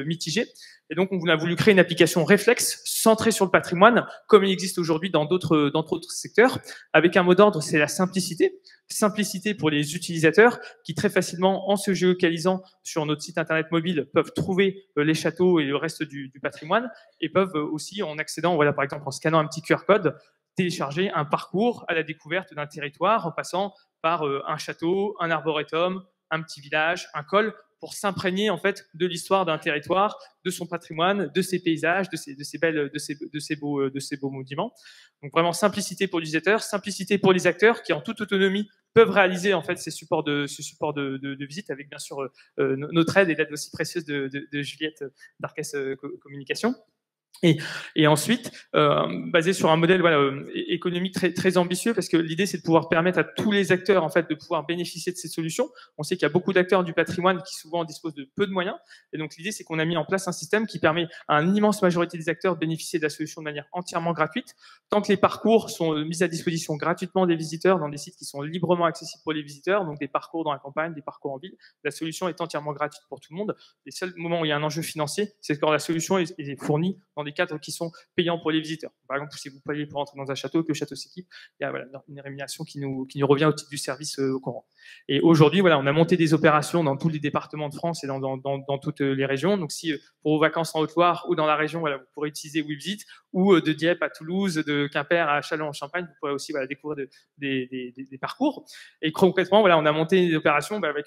mitigé. Et donc on a voulu créer une application réflexe centrée sur le patrimoine, comme il existe aujourd'hui dans d'autres secteurs, avec un mot d'ordre, c'est la simplicité. Simplicité pour les utilisateurs qui très facilement, en se géolocalisant sur notre site internet mobile, peuvent trouver les châteaux et le reste du patrimoine, et peuvent aussi, en accédant, voilà, par exemple en scannant un petit QR code, télécharger un parcours à la découverte d'un territoire en passant par un château, un arboretum, un petit village, un col, pour s'imprégner en fait de l'histoire d'un territoire, de son patrimoine, de ses paysages, de ces beaux monuments. Donc vraiment simplicité pour l'utilisateur, simplicité pour les acteurs qui en toute autonomie peuvent réaliser en fait ces supports de visite, avec bien sûr notre aide et l'aide aussi précieuse de Juliette d'Arques Communication. Et ensuite, basé sur un modèle économique très ambitieux, parce que l'idée c'est de pouvoir permettre à tous les acteurs en fait de pouvoir bénéficier de ces solutions. On sait qu'il y a beaucoup d'acteurs du patrimoine qui souvent disposent de peu de moyens, et donc l'idée c'est qu'on a mis en place un système qui permet à une immense majorité des acteurs de bénéficier de la solution de manière entièrement gratuite, tant que les parcours sont mis à disposition gratuitement des visiteurs dans des sites qui sont librement accessibles pour les visiteurs, donc des parcours dans la campagne, des parcours en ville. La solution est entièrement gratuite pour tout le monde. Les seuls moments où il y a un enjeu financier, c'est quand la solution est fournie dans des cadres qui sont payants pour les visiteurs. Par exemple, si vous payez pour entrer dans un château, que le château s'équipe, il y a une rémunération qui nous revient au titre du service courant. Et aujourd'hui, voilà, on a monté des opérations dans tous les départements de France et dans toutes les régions. Donc, si pour vos vacances en Haute-Loire ou dans la région, voilà, vous pourrez utiliser WeVisite, ou de Dieppe à Toulouse, de Quimper à Châlons-en-Champagne, vous pourrez aussi, voilà, découvrir des parcours. Et concrètement, voilà, on a monté des opérations avec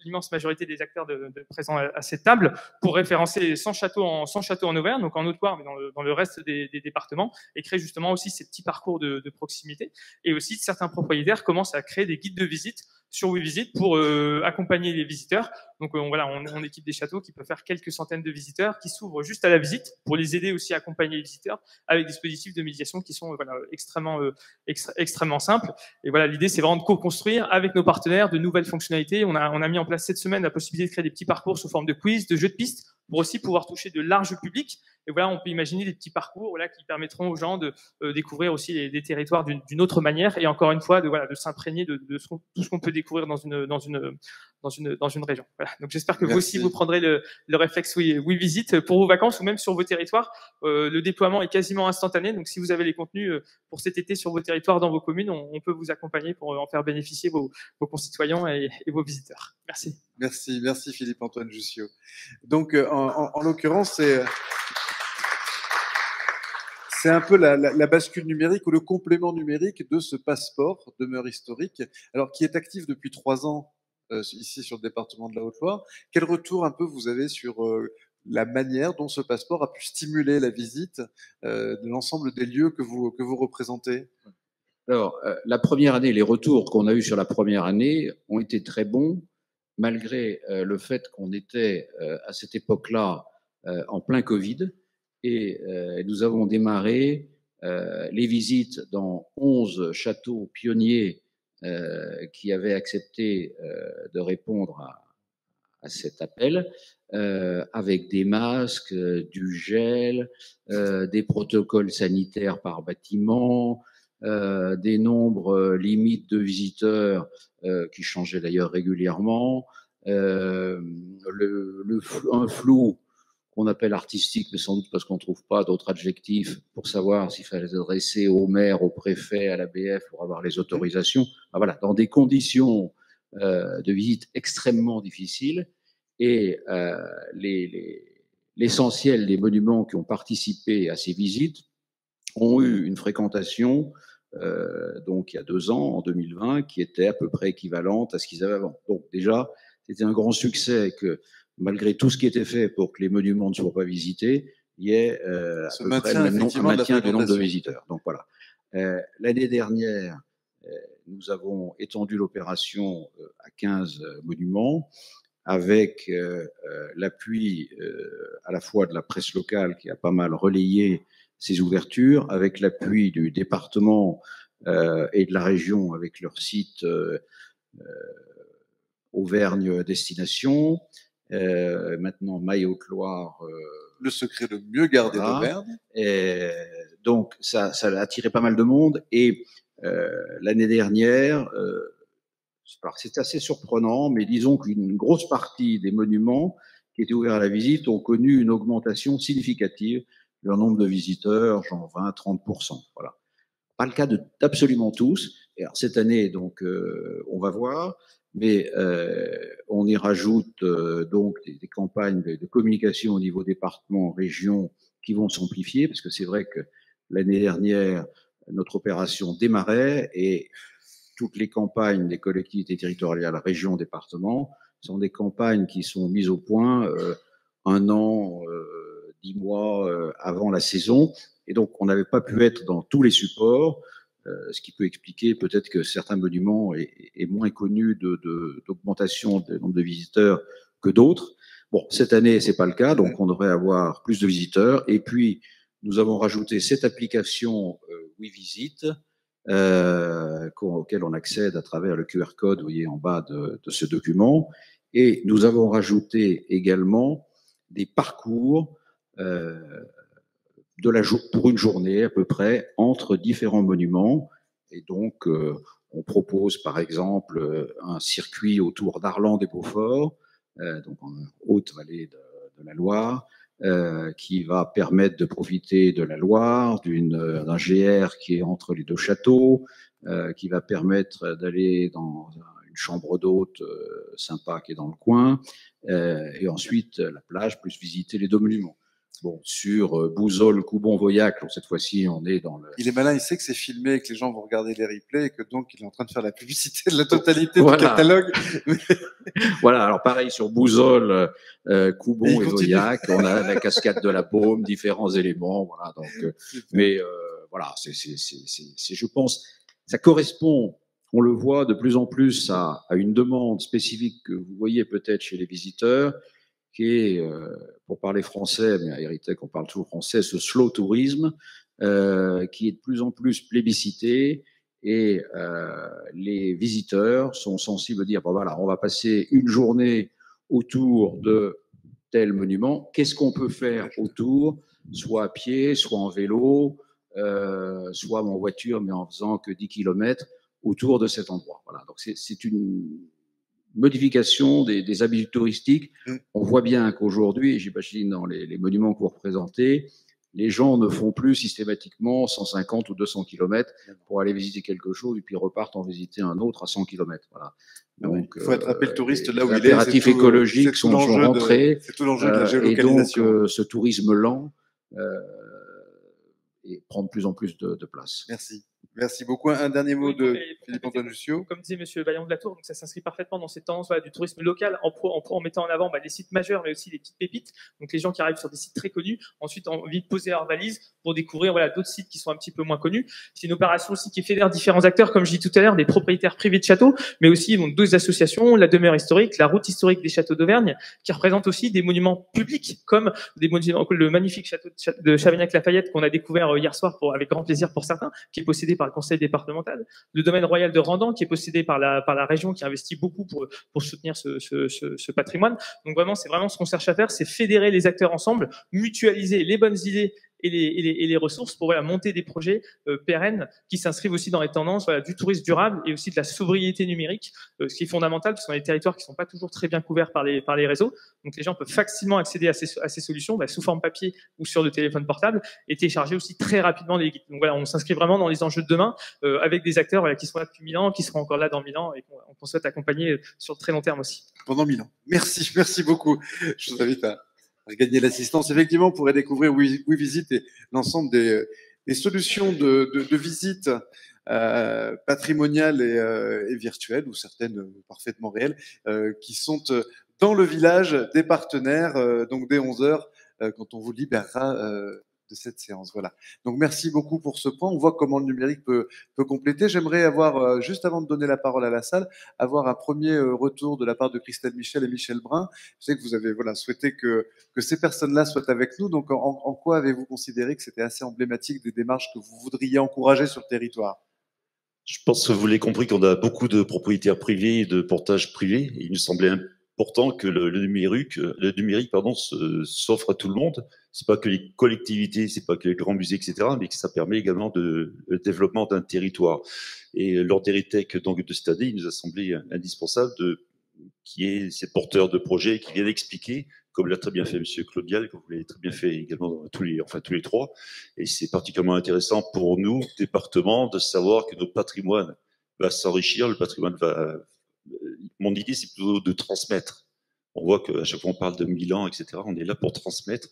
l'immense majorité des acteurs présents à cette table pour référencer 100 châteaux en Auvergne, donc en Haute-Loire, mais dans le reste des départements, et créer justement aussi ces petits parcours de proximité. Et aussi, certains propriétaires commencent à créer des guides de visite sur WeVisite pour accompagner les visiteurs. Donc voilà, on équipe des châteaux qui peuvent faire quelques centaines de visiteurs, qui s'ouvrent juste à la visite pour les aider aussi à accompagner les visiteurs avec des dispositifs de médiation qui sont voilà, extrêmement simples. Et voilà, l'idée c'est vraiment de co-construire avec nos partenaires de nouvelles fonctionnalités. On a mis en place cette semaine la possibilité de créer des petits parcours sous forme de quiz, de jeux de pistes, pour aussi pouvoir toucher de larges publics. Et voilà, on peut imaginer des petits parcours voilà, qui permettront aux gens de découvrir aussi des territoires d'une autre manière, et encore une fois de s'imprégner de tout ce qu'on peut découvrir dans une région. Voilà. Donc j'espère que vous aussi vous prendrez le réflexe WeVisite pour vos vacances ou même sur vos territoires. Le déploiement est quasiment instantané, donc si vous avez les contenus pour cet été sur vos territoires, dans vos communes, on peut vous accompagner pour en faire bénéficier vos concitoyens et vos visiteurs. Merci. Merci Philippe-Antoine Jussieu. Donc en l'occurrence, c'est un peu la bascule numérique ou le complément numérique de ce passeport demeure historique, alors qui est actif depuis 3 ans ici sur le département de la Haute-Loire. Quel retour un peu vous avez sur la manière dont ce passeport a pu stimuler la visite de l'ensemble des lieux que vous représentez? Alors, la première année, les retours qu'on a eus sur la première année ont été très bons, malgré le fait qu'on était à cette époque-là en plein Covid, et nous avons démarré les visites dans 11 châteaux pionniers qui avaient accepté de répondre à cet appel, avec des masques, du gel, des protocoles sanitaires par bâtiment, des nombres limites de visiteurs qui changeaient d'ailleurs régulièrement, un flou qu'on appelle artistique, mais sans doute parce qu'on ne trouve pas d'autres adjectifs pour savoir s'il fallait s'adresser au maire, au préfet, à l'ABF pour avoir les autorisations. Ah, voilà, dans des conditions de visite extrêmement difficiles, et l'essentiel des monuments qui ont participé à ces visites ont eu une fréquentation donc il y a 2 ans, en 2020, qui était à peu près équivalente à ce qu'ils avaient avant. Donc déjà, c'était un grand succès que malgré tout ce qui était fait pour que les monuments ne soient pas visités, il y ait à peu près un maintien du nombre de visiteurs. Donc voilà. L'année dernière, nous avons étendu l'opération à 15 monuments, avec l'appui à la fois de la presse locale qui a pas mal relayé ces ouvertures, avec l'appui du département et de la région avec leur site Auvergne Destination, maintenant Maille Haute-Loire. Le secret le mieux gardé d'Auvergne. Donc ça a attiré pas mal de monde, et l'année dernière, c'est assez surprenant, mais disons qu'une grosse partie des monuments qui étaient ouverts à la visite ont connu une augmentation significative de leur nombre de visiteurs, genre 20-30%. Voilà. Pas le cas d'absolument tous. Et alors, cette année, donc, on va voir, mais on y rajoute donc des campagnes de communication au niveau département, région, qui vont s'amplifier, parce que c'est vrai que l'année dernière, notre opération démarrait, et toutes les campagnes des collectivités territoriales, région, département, sont des campagnes qui sont mises au point 1 an, 10 mois avant la saison. Et donc, on n'avait pas pu être dans tous les supports, ce qui peut expliquer peut-être que certains monuments est moins connus d'augmentation du nombre de visiteurs que d'autres. Bon, cette année, c'est pas le cas, donc on devrait avoir plus de visiteurs. Et puis, nous avons rajouté cette application WeVisite, auquel on accède à travers le QR code, vous voyez en bas de ce document. Et nous avons rajouté également des parcours pour une journée à peu près entre différents monuments. Et donc, on propose par exemple un circuit autour d'Arlande et Beaufort, donc en Haute-Vallée de la Loire, qui va permettre de profiter de la Loire, d'un GR qui est entre les 2 châteaux, qui va permettre d'aller dans une une chambre d'hôte sympa qui est dans le coin, et ensuite la plage, plus visiter les deux monuments. Bon, sur Bouzolles, Coubon, Voyac, cette fois-ci, on est dans le... Il est malin, il sait que c'est filmé et que les gens vont regarder les replays et que donc il est en train de faire la publicité de la totalité Voilà. du catalogue. Voilà, alors pareil sur Bouzolles, Coubon et continue. Voyac, on a la cascade de la Baume, différents éléments, voilà. Donc, mais voilà, je pense, ça correspond, on le voit de plus en plus à une demande spécifique que vous voyez peut-être chez les visiteurs, qui est, pour parler français, mais à Héritech on parle toujours français, ce slow tourisme, qui est de plus en plus plébiscité, et les visiteurs sont sensibles à dire, bon voilà, on va passer une journée autour de tel monument, qu'est-ce qu'on peut faire autour, soit à pied, soit en vélo, soit en voiture, mais en faisant que 10 km autour de cet endroit. Voilà, donc c'est une modification des habitudes touristiques. On voit bien qu'aujourd'hui, j'imagine dans les monuments que vous représentez, les gens ne font plus systématiquement 150 ou 200 km pour aller visiter quelque chose et puis repartent en visiter un autre à 100 km. Voilà. Donc, il faut attraper le touriste là où il est. Les impératifs écologiques sont rentrés. C'est tout l'enjeu de la géolocalisation. Et donc, ce tourisme lent prend de plus en plus de place. Merci. Merci beaucoup. Un dernier mot de Philippe-Antoine Jussieu. Comme disait M. Vaillant de la Tour, donc ça s'inscrit parfaitement dans cette tendance du tourisme local en mettant en avant les sites majeurs, mais aussi les petites pépites. Donc les gens qui arrivent sur des sites très connus, ensuite ont envie de poser leur valise pour découvrir d'autres sites qui sont un petit peu moins connus. C'est une opération aussi qui fédère différents acteurs, comme je dis tout à l'heure, des propriétaires privés de châteaux, mais aussi donc, deux associations, la demeure historique, la route historique des châteaux d'Auvergne, qui représentent aussi des monuments publics, comme des monuments, le magnifique château de Chavagnac-Lafayette qu'on a découvert hier soir avec grand plaisir pour certains, qui est possédé par le conseil départemental, le domaine royal de Randan qui est possédé par la région qui investit beaucoup pour soutenir ce patrimoine. Donc vraiment, c'est vraiment ce qu'on cherche à faire, c'est fédérer les acteurs ensemble, mutualiser les bonnes idées et les ressources pour monter des projets pérennes qui s'inscrivent aussi dans les tendances du tourisme durable et aussi de la sobriété numérique, ce qui est fondamental parce qu'on a des territoires qui sont pas toujours très bien couverts par les réseaux. Donc les gens peuvent facilement accéder à ces solutions sous forme papier ou sur le téléphone portable et télécharger aussi très rapidement les guides. Donc voilà, on s'inscrit vraiment dans les enjeux de demain avec des acteurs qui sont là depuis 1000 ans, qui seront encore là dans 1000 ans et qu'on souhaite accompagner sur le très long terme aussi. Pendant 1000 ans. Merci beaucoup. Je vous invite à gagner l'assistance. Effectivement, on pourrait découvrir WeVisit et l'ensemble des solutions de visite patrimoniales et virtuelles, ou certaines parfaitement réelles, qui sont dans le village des partenaires, donc dès 11h, quand on vous libérera de cette séance. Voilà. Donc merci beaucoup pour ce point. On voit comment le numérique peut compléter. J'aimerais avoir, juste avant de donner la parole à la salle, avoir un premier retour de la part de Christelle Michel et Michel Brun. Je sais que vous avez souhaité que ces personnes-là soient avec nous. Donc en quoi avez-vous considéré que c'était assez emblématique des démarches que vous voudriez encourager sur le territoire? Je pense que vous l'avez compris qu'on a beaucoup de propriétaires privés et de portages privés. Il nous semblait important que le numérique s'offre à tout le monde. C'est pas que les collectivités, c'est pas que les grands musées, etc., mais que ça permet également le développement d'un territoire. Et lors d'Héritech, donc de cette année, il nous a semblé indispensable qu'il y ait ces porteurs de projets qui viennent expliquer, comme l'a très bien fait Monsieur Claudial, comme vous l'avez très bien fait également tous les trois. Et c'est particulièrement intéressant pour nous, département, de savoir que notre patrimoine va s'enrichir, le patrimoine va. Mon idée, c'est plutôt de transmettre. On voit qu'à chaque fois on parle de 1000 ans, etc. On est là pour transmettre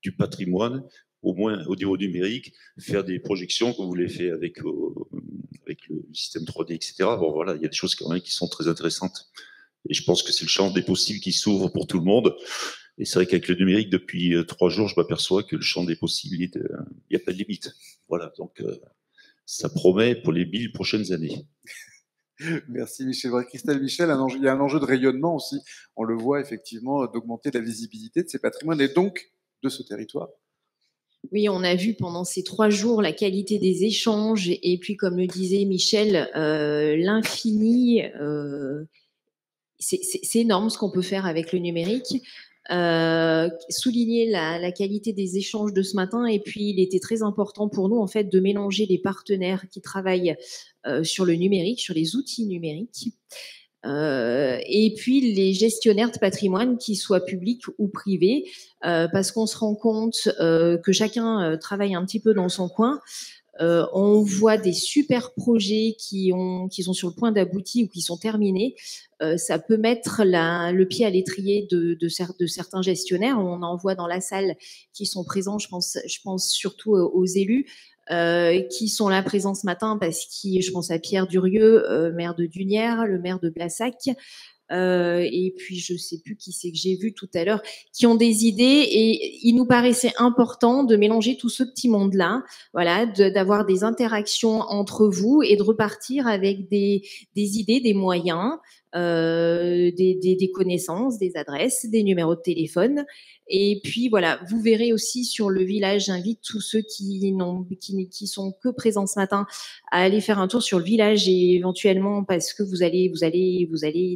du patrimoine, au moins au niveau numérique, faire des projections comme vous l'avez fait avec le système 3D, etc. Bon, voilà, il y a des choses quand même qui sont très intéressantes. Et je pense que c'est le champ des possibles qui s'ouvre pour tout le monde. Et c'est vrai qu'avec le numérique, depuis 3 jours, je m'aperçois que le champ des possibles, il n'y a pas de limite. Voilà, donc ça promet pour les 1000 prochaines années. Merci Michel. Christelle Michel, il y a un enjeu de rayonnement aussi. On le voit effectivement, d'augmenter la visibilité de ces patrimoines et donc de ce territoire. Oui, on a vu pendant ces 3 jours la qualité des échanges et puis, comme le disait Michel, l'infini. C'est énorme ce qu'on peut faire avec le numérique. Souligner la qualité des échanges de ce matin, et puis il était très important pour nous en fait de mélanger les partenaires qui travaillent sur le numérique, sur les outils numériques, et puis les gestionnaires de patrimoine, qu'ils soient publics ou privés, parce qu'on se rend compte que chacun travaille un petit peu dans son coin. On voit des super projets qui sont sur le point d'aboutir ou qui sont terminés. Ça peut mettre le pied à l'étrier de certains gestionnaires. On en voit dans la salle qui sont présents. Je pense surtout aux élus. Qui sont là présents ce matin parce que je pense à Pierre Durieux, maire de Dunières, le maire de Blassac, et puis je sais plus qui c'est que j'ai vu tout à l'heure, qui ont des idées, et il nous paraissait important de mélanger tout ce petit monde-là, voilà, d'avoir des interactions entre vous et de repartir avec des idées, des moyens, des connaissances, des adresses, des numéros de téléphone. Et puis voilà, vous verrez aussi sur le village, j'invite tous ceux qui sont que présents ce matin à aller faire un tour sur le village, et éventuellement parce que vous allez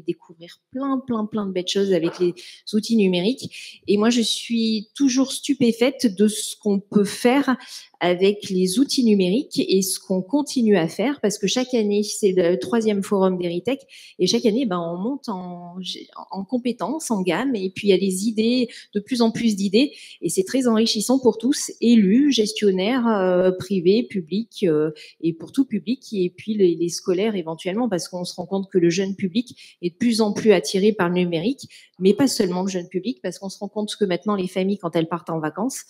découvrir plein de belles choses avec les outils numériques. Et moi, je suis toujours stupéfaite de ce qu'on peut faire avec les outils numériques et ce qu'on continue à faire, parce que chaque année, c'est le 3e forum d'Heritech, et chaque année, on monte en compétences, en gamme, et puis il y a des idées, de plus en plus d'idées, et c'est très enrichissant pour tous, élus, gestionnaires, privés, publics, et pour tout public, et puis les scolaires éventuellement, parce qu'on se rend compte que le jeune public est de plus en plus attiré par le numérique, mais pas seulement le jeune public, parce qu'on se rend compte que maintenant les familles, quand elles partent en vacances,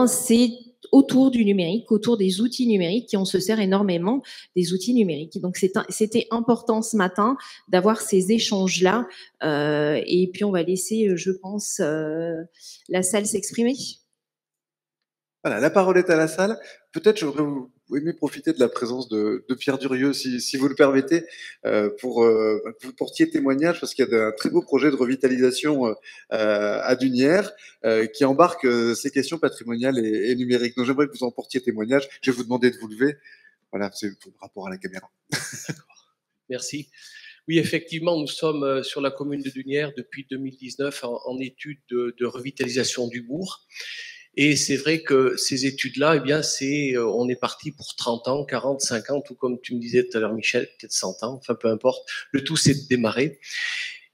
c'est autour du numérique, autour des outils numériques, on se sert énormément des outils numériques. Donc c'était important ce matin d'avoir ces échanges-là, et puis on va laisser, je pense, la salle s'exprimer. Voilà, la parole est à la salle. Peut-être j'aurais aimé profiter de la présence de Pierre Durieux, si vous le permettez, pour que vous portiez témoignage, parce qu'il y a un très beau projet de revitalisation à Dunières qui embarque ces questions patrimoniales et numériques. Donc j'aimerais que vous en portiez témoignage. Je vais vous demander de vous lever. Voilà, c'est pour rapport à la caméra. Merci. Oui, effectivement, nous sommes sur la commune de Dunières depuis 2019 en étude de revitalisation du bourg. Et c'est vrai que ces études-là, on est parti pour 30 ans, 40, 50, ou comme tu me disais tout à l'heure, Michel, peut-être 100 ans, enfin peu importe. Le tout, c'est de démarrer.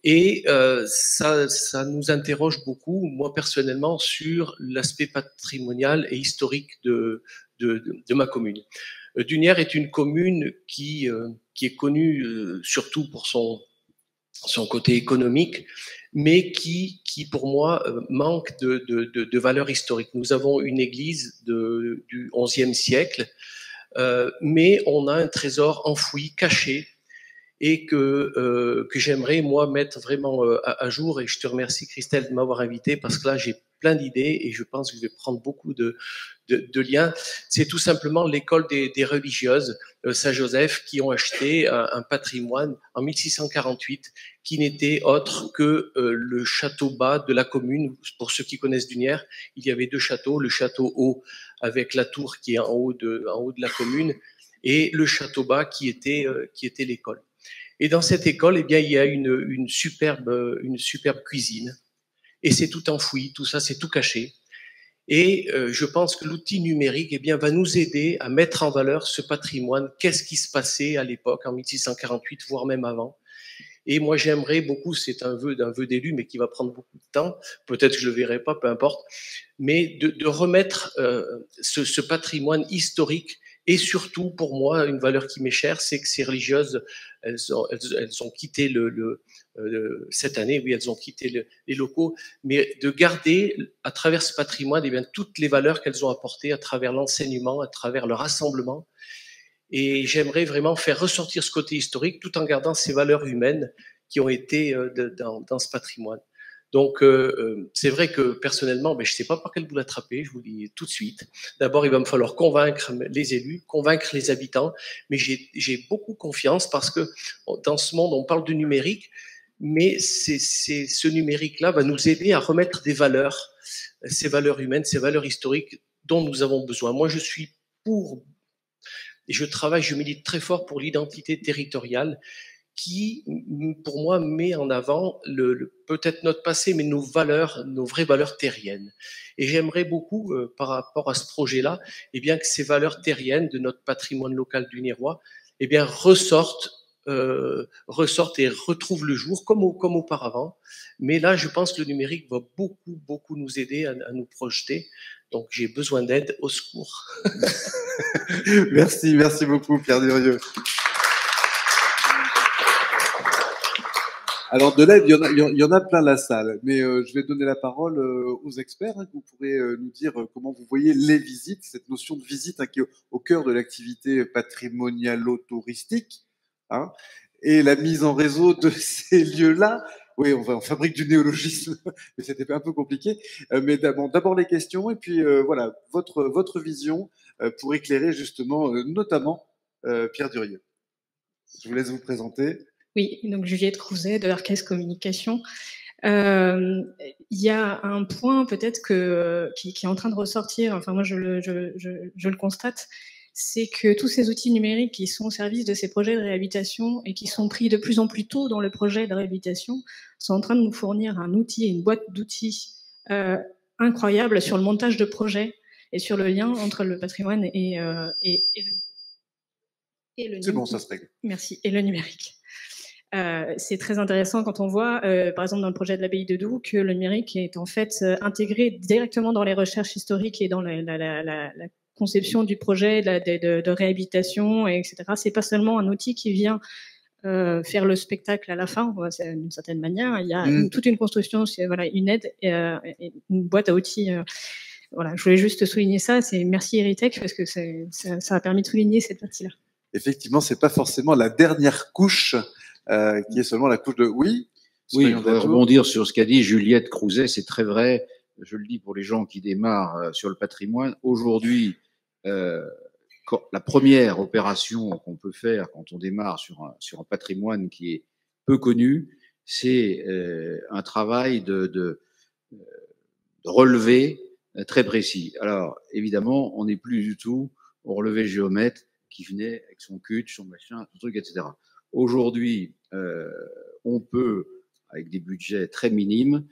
Et ça nous interroge beaucoup, moi personnellement, sur l'aspect patrimonial et historique de ma commune. Dunières est une commune qui est connue surtout pour son côté économique, mais qui pour moi manque de valeur historique. Nous avons une église du XIe siècle, mais on a un trésor enfoui, caché, et que j'aimerais moi mettre vraiment à jour. Et je te remercie, Christelle, de m'avoir invité, parce que là j'ai plein d'idées et je pense que je vais prendre beaucoup de liens. C'est tout simplement l'école des religieuses Saint-Joseph qui ont acheté un patrimoine en 1648 qui n'était autre que le château bas de la commune. Pour ceux qui connaissent Dunières, il y avait 2 châteaux, le château haut avec la tour qui est en haut de la commune, et le château bas qui était l'école. Et dans cette école, il y a une superbe cuisine. Et c'est tout enfoui, tout ça, c'est tout caché. Et je pense que l'outil numérique, va nous aider à mettre en valeur ce patrimoine. Qu'est-ce qui se passait à l'époque, en 1648, voire même avant. Et moi, j'aimerais beaucoup, c'est un vœu d'élu, mais qui va prendre beaucoup de temps. Peut-être que je le verrai pas, peu importe. Mais de remettre ce patrimoine historique. Et surtout, pour moi, une valeur qui m'est chère, c'est que ces religieuses, elles ont quitté cette année, oui, elles ont quitté les locaux, mais de garder à travers ce patrimoine toutes les valeurs qu'elles ont apportées à travers l'enseignement, à travers le rassemblement. Et j'aimerais vraiment faire ressortir ce côté historique tout en gardant ces valeurs humaines qui ont été dans ce patrimoine. Donc, c'est vrai que personnellement, je ne sais pas par quel bout l'attraper, je vous le dis tout de suite. D'abord, il va me falloir convaincre les élus, convaincre les habitants, mais j'ai beaucoup confiance parce que dans ce monde, on parle de numérique, mais ce numérique-là va nous aider à remettre des valeurs, ces valeurs humaines, ces valeurs historiques dont nous avons besoin. Moi, je suis pour, et je milite très fort pour l'identité territoriale, qui, pour moi, met en avant peut-être notre passé, mais nos valeurs, nos vraies valeurs terriennes. Et j'aimerais beaucoup, par rapport à ce projet-là, que ces valeurs terriennes de notre patrimoine local dunérois, ressortent ressortent et retrouvent le jour comme auparavant. Mais là, je pense que le numérique va beaucoup nous aider à nous projeter. Donc, j'ai besoin d'aide, au secours. Merci beaucoup, Pierre Durieux. Alors, de l'aide, il y en a plein la salle, mais je vais donner la parole aux experts, hein, que vous pourrez nous dire comment vous voyez les visites, cette notion de visite, hein, qui est au cœur de l'activité patrimonialo-touristique, hein, et la mise en réseau de ces lieux-là. Oui, on fabrique du néologisme, mais c'était un peu compliqué. Mais d'abord les questions, et puis voilà, votre vision pour éclairer justement, notamment, Pierre Durieux. Je vous laisse vous présenter. Oui, donc Juliette Crouzet de Arcès Communication. Il y a un point peut-être qui est en train de ressortir, enfin moi je le constate, c'est que tous ces outils numériques qui sont au service de ces projets de réhabilitation et qui sont pris de plus en plus tôt dans le projet de réhabilitation sont en train de nous fournir un outil, une boîte d'outils incroyable sur le montage de projets et sur le lien entre le patrimoine et le numérique. C'est bon, ça se règle. Merci. Et le numérique. C'est très intéressant quand on voit, par exemple dans le projet de l'abbaye de Doue, que le numérique est en fait intégré directement dans les recherches historiques et dans la conception du projet de réhabilitation, etc. C'est pas seulement un outil qui vient faire le spectacle à la fin, d'une certaine manière. Il y a toute une construction, voilà, une aide, une boîte à outils. Voilà, je voulais juste souligner ça. C'est merci Eritech parce que ça a permis de souligner cette partie-là. Effectivement, c'est pas forcément la dernière couche. Qui est seulement la couche de... Oui, je voudrais rebondir sur ce qu'a dit Juliette Crouzet, c'est très vrai, je le dis pour les gens qui démarrent sur le patrimoine. Aujourd'hui, la première opération qu'on peut faire quand on démarre sur un patrimoine qui est peu connu, c'est un travail de relevé très précis. Alors, évidemment, on n'est plus du tout au relevé géomètre qui venait avec son cul, son machin, son truc, etc. Aujourd'hui, on peut, avec des budgets très minimes,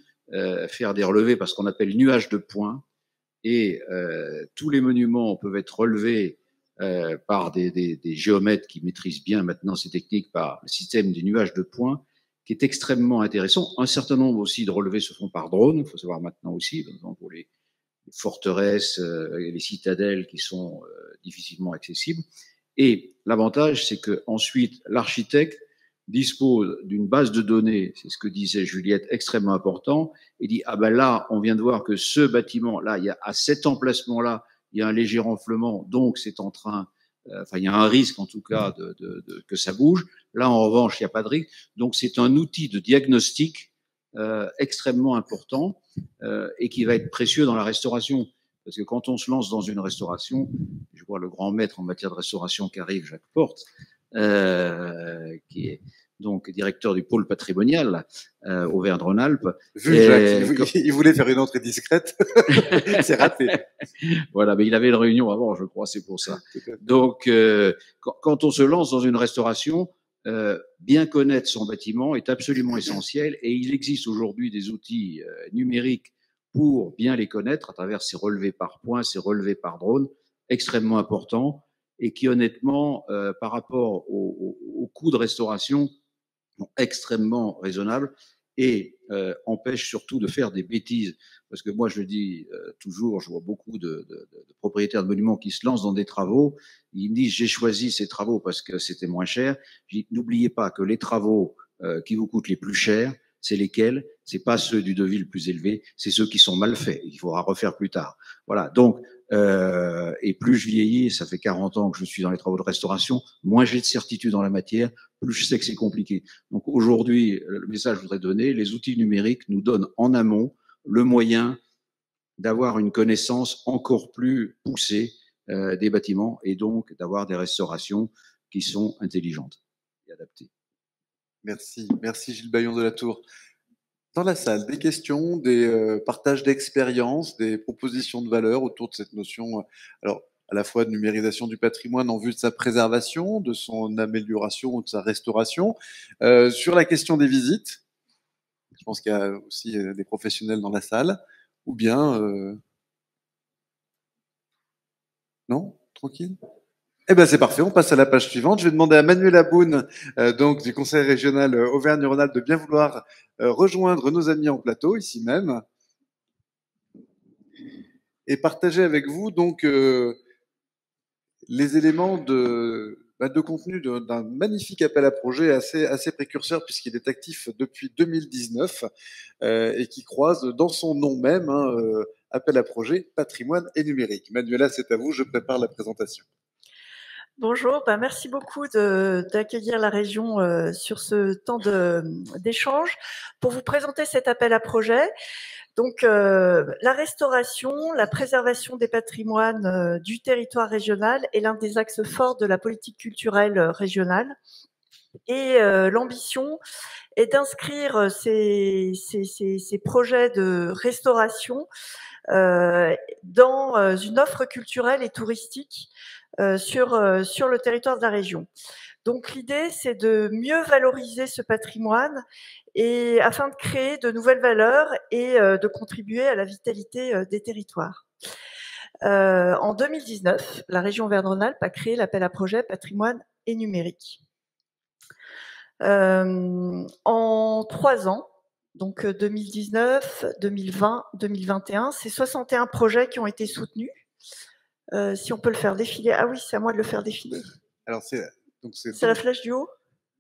faire des relevés parce qu'on appelle nuages de points, et tous les monuments peuvent être relevés par des géomètres qui maîtrisent bien maintenant ces techniques par le système des nuages de points, qui est extrêmement intéressant. Un certain nombre aussi de relevés se font par drone, il faut savoir maintenant aussi, par exemple pour les forteresses et les citadelles qui sont difficilement accessibles. Et l'avantage, c'est que ensuite l'architecte dispose d'une base de données, c'est ce que disait Juliette, extrêmement important, et dit, ah ben là, on vient de voir que ce bâtiment, là, il y a, à cet emplacement-là, il y a un léger renflement, donc c'est en train, il y a un risque en tout cas que ça bouge. Là, en revanche, il n'y a pas de risque. Donc c'est un outil de diagnostic extrêmement important et qui va être précieux dans la restauration. Parce que quand on se lance dans une restauration, je vois le grand maître en matière de restauration qui arrive, Jacques Porte, qui est donc directeur du pôle patrimonial Auvergne-Rhône-Alpes. Jacques, il voulait faire une entrée discrète, c'est raté. Voilà, mais il avait une réunion avant, je crois, c'est pour ça. Donc, quand on se lance dans une restauration, bien connaître son bâtiment est absolument essentiel, et il existe aujourd'hui des outils numériques pour bien les connaître à travers ces relevés par points, ces relevés par drone, extrêmement importants, et qui honnêtement, par rapport au coût de restauration, sont extrêmement raisonnables et empêchent surtout de faire des bêtises. Parce que moi, je dis toujours, je vois beaucoup de propriétaires de monuments qui se lancent dans des travaux, ils me disent, j'ai choisi ces travaux parce que c'était moins cher. Je dis, n'oubliez pas que les travaux qui vous coûtent les plus chers, c'est lesquels? C'est pas ceux du devis le plus élevé, c'est ceux qui sont mal faits et qu'il faudra refaire plus tard. Voilà. Donc, et plus je vieillis, ça fait 40 ans que je suis dans les travaux de restauration, moins j'ai de certitude dans la matière, plus je sais que c'est compliqué. Donc aujourd'hui, le message que je voudrais donner, les outils numériques nous donnent en amont le moyen d'avoir une connaissance encore plus poussée des bâtiments, et donc d'avoir des restaurations qui sont intelligentes et adaptées. Merci Gilles Baillon de la Tour. Dans la salle, des questions, des partages d'expériences, des propositions de valeur autour de cette notion, alors à la fois de numérisation du patrimoine en vue de sa préservation, de son amélioration ou de sa restauration. Sur la question des visites, je pense qu'il y a aussi des professionnels dans la salle, ou bien... Non? Tranquille? Eh ben c'est parfait, on passe à la page suivante. Je vais demander à Manuel Aboun, donc du Conseil régional Auvergne-Rhône-Alpes, de bien vouloir rejoindre nos amis en plateau, ici même, et partager avec vous donc les éléments de contenu d'un magnifique appel à projet assez précurseur puisqu'il est actif depuis 2019 et qui croise dans son nom même appel à projet patrimoine et numérique. Manuela, c'est à vous, je prépare la présentation. Bonjour, merci beaucoup d'accueillir la région sur ce temps d'échange pour vous présenter cet appel à projet. Donc, la restauration, la préservation des patrimoines du territoire régional est l'un des axes forts de la politique culturelle régionale. Et l'ambition est d'inscrire ces projets de restauration dans une offre culturelle et touristique sur le territoire de la région. Donc l'idée, c'est de mieux valoriser ce patrimoine et afin de créer de nouvelles valeurs et de contribuer à la vitalité des territoires. En 2019, la région Auvergne-Rhône-Alpes a créé l'appel à projet patrimoine et numérique. En 3 ans, donc 2019, 2020, 2021, c'est 61 projets qui ont été soutenus. Si on peut le faire défiler. Ah oui, c'est à moi de le faire défiler. Alors c'est la flèche du haut.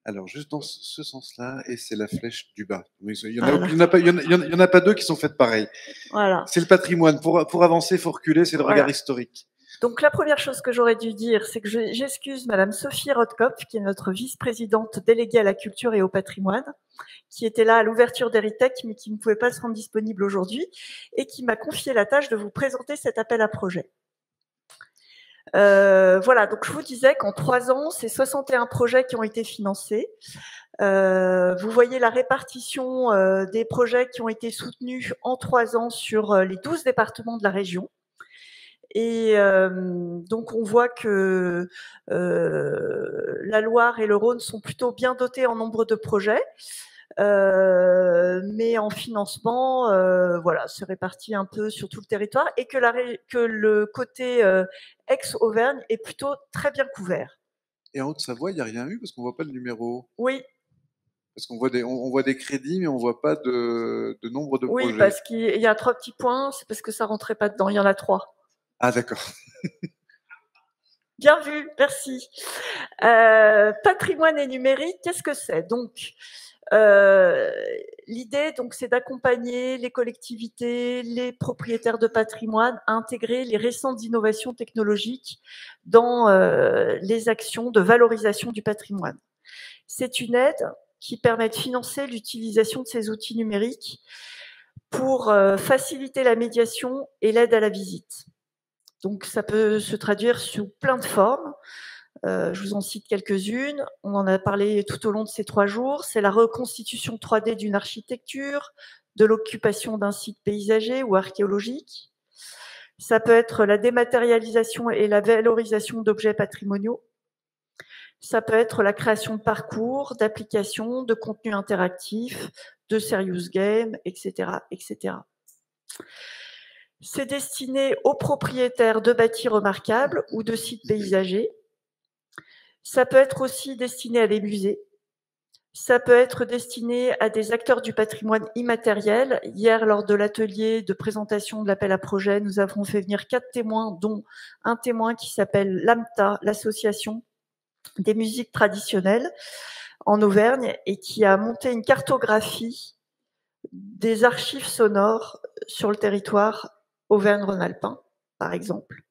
Alors juste dans ce sens-là, et c'est la flèche du bas. Il y en a pas deux qui sont faites pareil. Voilà. C'est le patrimoine. Pour avancer, il faut reculer. C'est le regard historique. Donc la première chose que j'aurais dû dire, c'est que j'excuse Madame Sophie Rotkopf, qui est notre vice-présidente déléguée à la culture et au patrimoine, qui était là à l'ouverture d'Eritech, mais qui ne pouvait pas se rendre disponible aujourd'hui, et qui m'a confié la tâche de vous présenter cet appel à projet. Voilà, donc je vous disais qu'en 3 ans, c'est 61 projets qui ont été financés. Vous voyez la répartition des projets qui ont été soutenus en 3 ans sur les 12 départements de la région. Et donc on voit que la Loire et le Rhône sont plutôt bien dotés en nombre de projets, mais en financement, voilà, c'est réparti un peu sur tout le territoire et que le côté ex-Auvergne est plutôt très bien couvert. Et en Haute-Savoie, il n'y a rien eu parce qu'on ne voit pas le numéro. Oui. Parce qu'on voit on voit des crédits, mais on ne voit pas de nombre de projets. Oui, parce qu'il y a 3 petits points, c'est parce que ça ne rentrait pas dedans, il y en a 3. Ah d'accord. Bien vu, merci. Patrimoine et numérique, qu'est-ce que c'est? Donc, l'idée, donc, c'est d'accompagner les collectivités, les propriétaires de patrimoine à intégrer les récentes innovations technologiques dans les actions de valorisation du patrimoine. C'est une aide qui permet de financer l'utilisation de ces outils numériques pour faciliter la médiation et l'aide à la visite. Donc, ça peut se traduire sous plein de formes. Je vous en cite quelques-unes. On en a parlé tout au long de ces 3 jours. C'est la reconstitution 3D d'une architecture, de l'occupation d'un site paysager ou archéologique. Ça peut être la dématérialisation et la valorisation d'objets patrimoniaux. Ça peut être la création de parcours, d'applications, de contenus interactifs, de serious games, etc., etc. C'est destiné aux propriétaires de bâtis remarquables ou de sites paysagers. Ça peut être aussi destiné à des musées. Ça peut être destiné à des acteurs du patrimoine immatériel. Hier, lors de l'atelier de présentation de l'appel à projet, nous avons fait venir 4 témoins, dont un témoin qui s'appelle l'AMTA, l'association des musiques traditionnelles en Auvergne, et qui a monté une cartographie des archives sonores sur le territoire Auvergne-Rhône-Alpin, par exemple.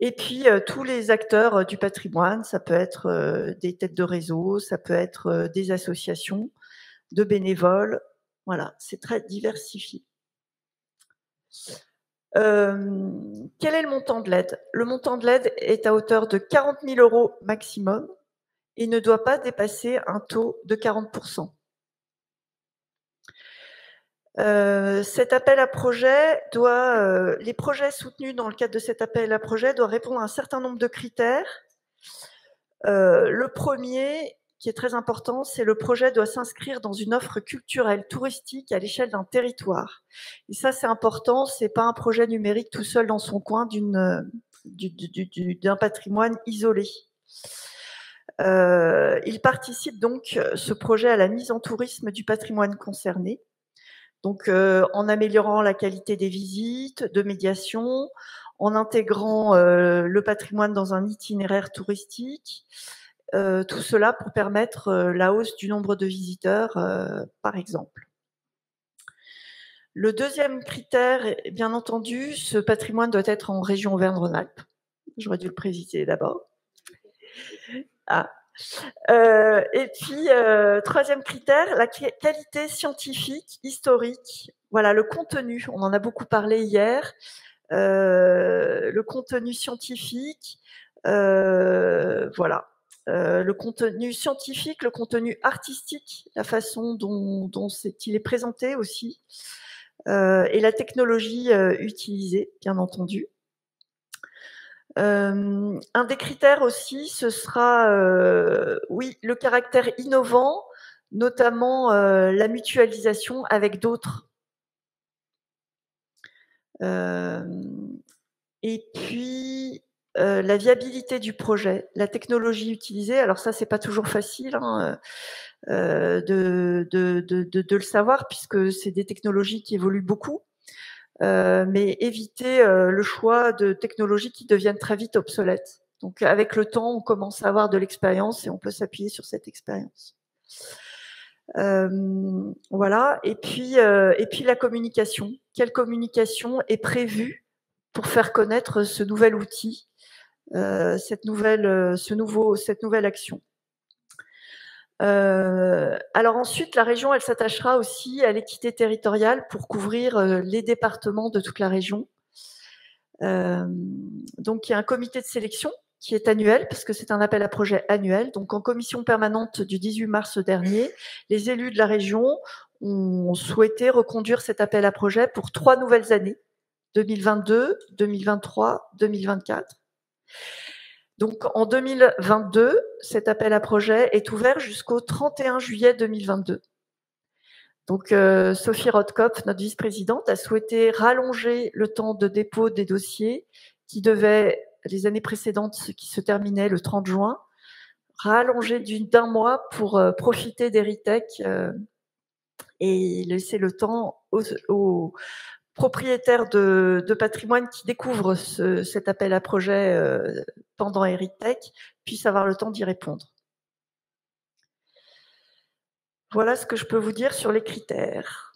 Et puis, tous les acteurs du patrimoine, ça peut être des têtes de réseau, ça peut être des associations de bénévoles. Voilà, c'est très diversifié. Quel est le montant de l'aide? Le montant de l'aide est à hauteur de 40 000 € maximum et ne doit pas dépasser un taux de 40%. Cet appel à projet les projets soutenus dans le cadre de cet appel à projet doivent répondre à un certain nombre de critères. Le premier, qui est très important, c'est le projet doit s'inscrire dans une offre culturelle, touristique à l'échelle d'un territoire. Et ça, c'est important, c'est pas un projet numérique tout seul dans son coin d'une d'un patrimoine isolé. Il participe donc, ce projet, à la mise en tourisme du patrimoine concerné, donc en améliorant la qualité des visites, de médiation, en intégrant le patrimoine dans un itinéraire touristique, tout cela pour permettre la hausse du nombre de visiteurs, par exemple. Le deuxième critère, bien entendu, ce patrimoine doit être en région Auvergne-Rhône-Alpes. J'aurais dû le préciser d'abord. Ah. Et puis, troisième critère, la qualité scientifique, historique. Voilà, le contenu, on en a beaucoup parlé hier. Le contenu scientifique, voilà. Le contenu scientifique, le contenu artistique, la façon dont il est présenté aussi, et la technologie utilisée, bien entendu. Un des critères aussi, ce sera, oui, le caractère innovant, notamment la mutualisation avec d'autres. Et puis, la viabilité du projet, la technologie utilisée. Alors ça, c'est pas toujours facile de le savoir, puisque c'est des technologies qui évoluent beaucoup. Mais éviter le choix de technologies qui deviennent très vite obsolètes. Donc avec le temps, on commence à avoir de l'expérience et on peut s'appuyer sur cette expérience. Voilà. Et puis la communication. Quelle communication est prévue pour faire connaître ce nouvel outil, cette nouvelle action? Alors ensuite, la région, elle s'attachera aussi à l'équité territoriale pour couvrir les départements de toute la région. Donc il y a un comité de sélection qui est annuel, parce que c'est un appel à projet annuel. Donc en commission permanente du 18 mars dernier, les élus de la région ont souhaité reconduire cet appel à projet pour 3 nouvelles années, 2022, 2023, 2024. Donc en 2022, cet appel à projet est ouvert jusqu'au 31 juillet 2022. Donc Sophie Rothkopf, notre vice-présidente, a souhaité rallonger le temps de dépôt des dossiers qui devaient, les années précédentes, qui se terminaient le 30 juin, rallonger d'un mois pour profiter d'Héritek et laisser le temps aux propriétaires de patrimoine qui découvrent cet appel à projet pendant Héritek puissent avoir le temps d'y répondre. Voilà ce que je peux vous dire sur les critères.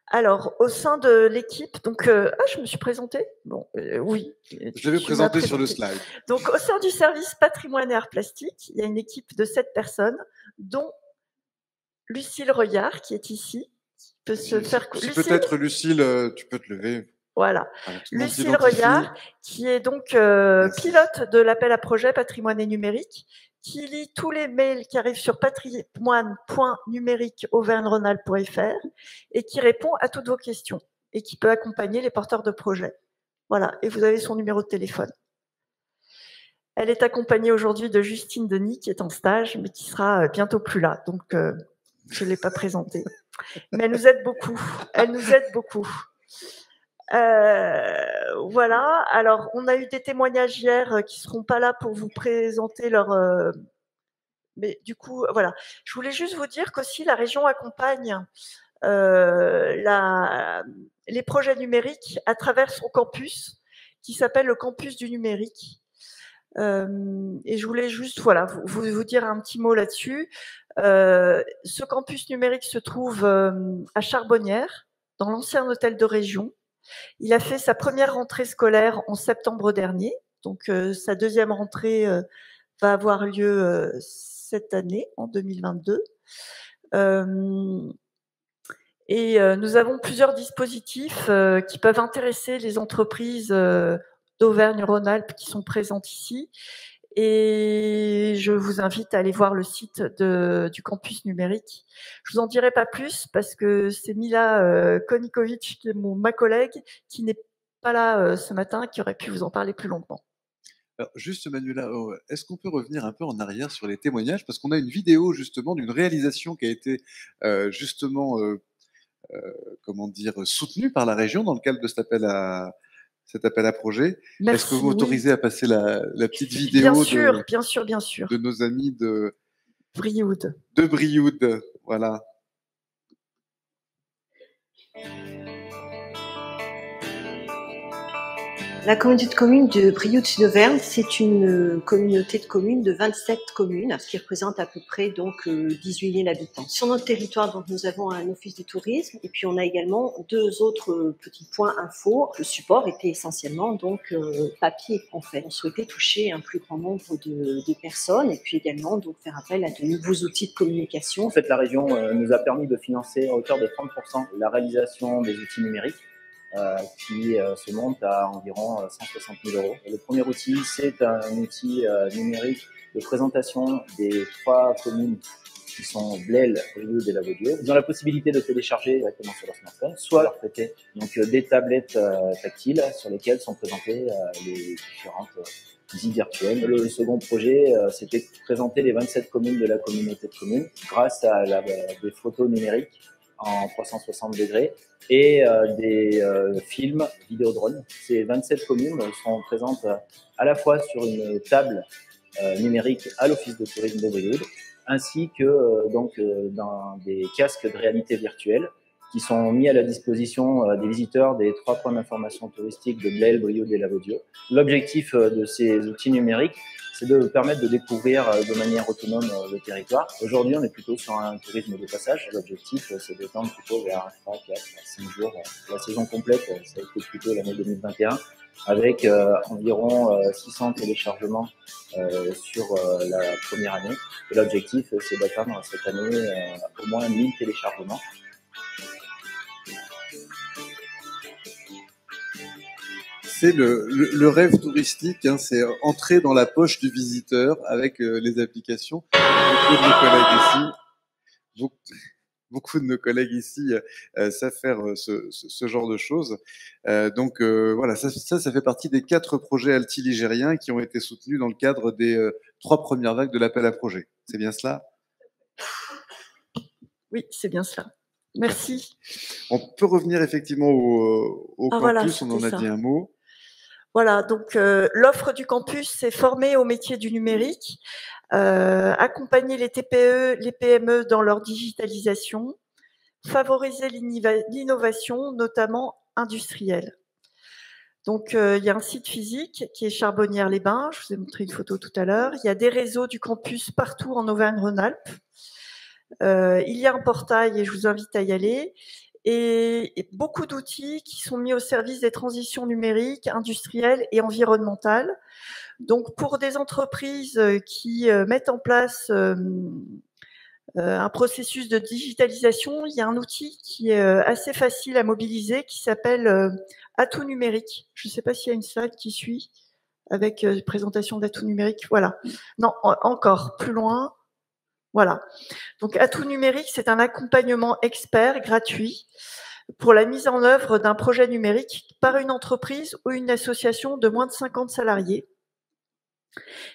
Alors, au sein de l'équipe, donc, je me suis présentée. Bon, oui. Je l'avais présenté sur le slide. Donc, au sein du service patrimoine et art plastique, il y a une équipe de 7 personnes, dont Lucille Royard, qui est ici. Peut se faire... Peut-être, Lucille, tu peux te lever. Voilà. Lucille Royard, qui est donc pilote de l'appel à projet patrimoine et numérique, qui lit tous les mails qui arrivent sur patrimoine.numérique-auvergne-rhône-alpes.fr et qui répond à toutes vos questions et qui peut accompagner les porteurs de projets. Voilà, et vous avez son numéro de téléphone. Elle est accompagnée aujourd'hui de Justine Denis, qui est en stage, mais qui sera bientôt plus là. Donc, je ne l'ai pas présentée. Mais elle nous aide beaucoup. Elle nous aide beaucoup. Voilà. Alors, on a eu des témoignages hier qui seront pas là pour vous présenter leur. Mais du coup, voilà. Je voulais juste vous dire qu'aussi la région accompagne les projets numériques à travers son campus, qui s'appelle le campus du numérique. Et je voulais juste, voilà, vous dire un petit mot là-dessus. Ce campus numérique se trouve à Charbonnières, dans l'ancien hôtel de région. Il a fait sa première rentrée scolaire en septembre dernier, donc sa deuxième rentrée va avoir lieu cette année, en 2022. Et nous avons plusieurs dispositifs qui peuvent intéresser les entreprises d'Auvergne-Rhône-Alpes qui sont présentes ici. Et je vous invite à aller voir le site du campus numérique. Je vous en dirai pas plus parce que c'est Mila Konikovic, qui est ma collègue, qui n'est pas là ce matin, qui aurait pu vous en parler plus longuement. Alors, juste Manuela, est-ce qu'on peut revenir un peu en arrière sur les témoignages, parce qu'on a une vidéo justement d'une réalisation qui a été justement, comment dire, soutenue par la région dans le cadre de cet appel à cet appel à projet. Est-ce Merci, que vous oui. m'autorisez à passer la petite vidéo Bien sûr, bien sûr. de nos amis de Brioude. Brioude? Voilà. La communauté de communes de Brioude-Sud-Auvergne, c'est une communauté de communes de 27 communes, ce qui représente à peu près donc 18 000 habitants. Sur notre territoire, donc, nous avons un office du tourisme et puis on a également 2 autres petits points info. Le support était essentiellement donc papier en fait. On souhaitait toucher un plus grand nombre de personnes et puis également donc faire appel à de nouveaux outils de communication. En fait, la région nous a permis de financer à hauteur de 30% la réalisation des outils numériques. Qui se monte à environ 160 000 €. Et le premier outil, c'est un outil numérique de présentation des 3 communes qui sont Blel, Brioude et Lavaudieu. Ils ont la possibilité de télécharger directement sur leur smartphone, soit leur prêter donc des tablettes tactiles sur lesquelles sont présentées les différentes visites virtuelles. Le second projet, c'était de présenter les 27 communes de la communauté de communes grâce à des photos numériques en 360 degrés et des films vidéodrones. Ces 27 communes sont présentes à la fois sur une table numérique à l'Office de tourisme de Brioude, ainsi que dans des casques de réalité virtuelle qui sont mis à la disposition des visiteurs des 3 points d'information touristique de Blel, Brioude et Lavaudieu. L'objectif de ces outils numériques, c'est de permettre de découvrir de manière autonome le territoire. Aujourd'hui, on est plutôt sur un tourisme de passage. L'objectif, c'est de tendre plutôt vers 3, 4, 5 jours. La saison complète, ça a été plutôt l'année 2021, avec environ 600 téléchargements sur la première année. Et l'objectif, c'est d'atteindre cette année au moins 1000 téléchargements. C'est le rêve touristique, hein, c'est entrer dans la poche du visiteur avec les applications. Beaucoup de nos collègues ici savent faire ce genre de choses. Donc voilà, ça fait partie des 4 projets altiligériens qui ont été soutenus dans le cadre des 3 premières vagues de l'appel à projet. C'est bien cela? Oui, c'est bien cela. Merci. On peut revenir effectivement au campus, voilà, on en a dit un mot. Voilà, donc l'offre du campus, c'est former au métier du numérique, accompagner les TPE, les PME dans leur digitalisation, favoriser l'innovation, notamment industrielle. Donc, il y a un site physique qui est Charbonnières-les-Bains, je vous ai montré une photo tout à l'heure. Il y a des réseaux du campus partout en Auvergne-Rhône-Alpes. Il y a un portail et je vous invite à y aller. Et beaucoup d'outils qui sont mis au service des transitions numériques, industrielles et environnementales. Donc, pour des entreprises qui mettent en place un processus de digitalisation, il y a un outil qui est assez facile à mobiliser qui s'appelle Atout numérique. Je ne sais pas s'il y a une slide qui suit avec présentation d'Atout numérique. Voilà. Non, encore plus loin. Voilà. Donc, Atout numérique, c'est un accompagnement expert gratuit pour la mise en œuvre d'un projet numérique par une entreprise ou une association de moins de 50 salariés.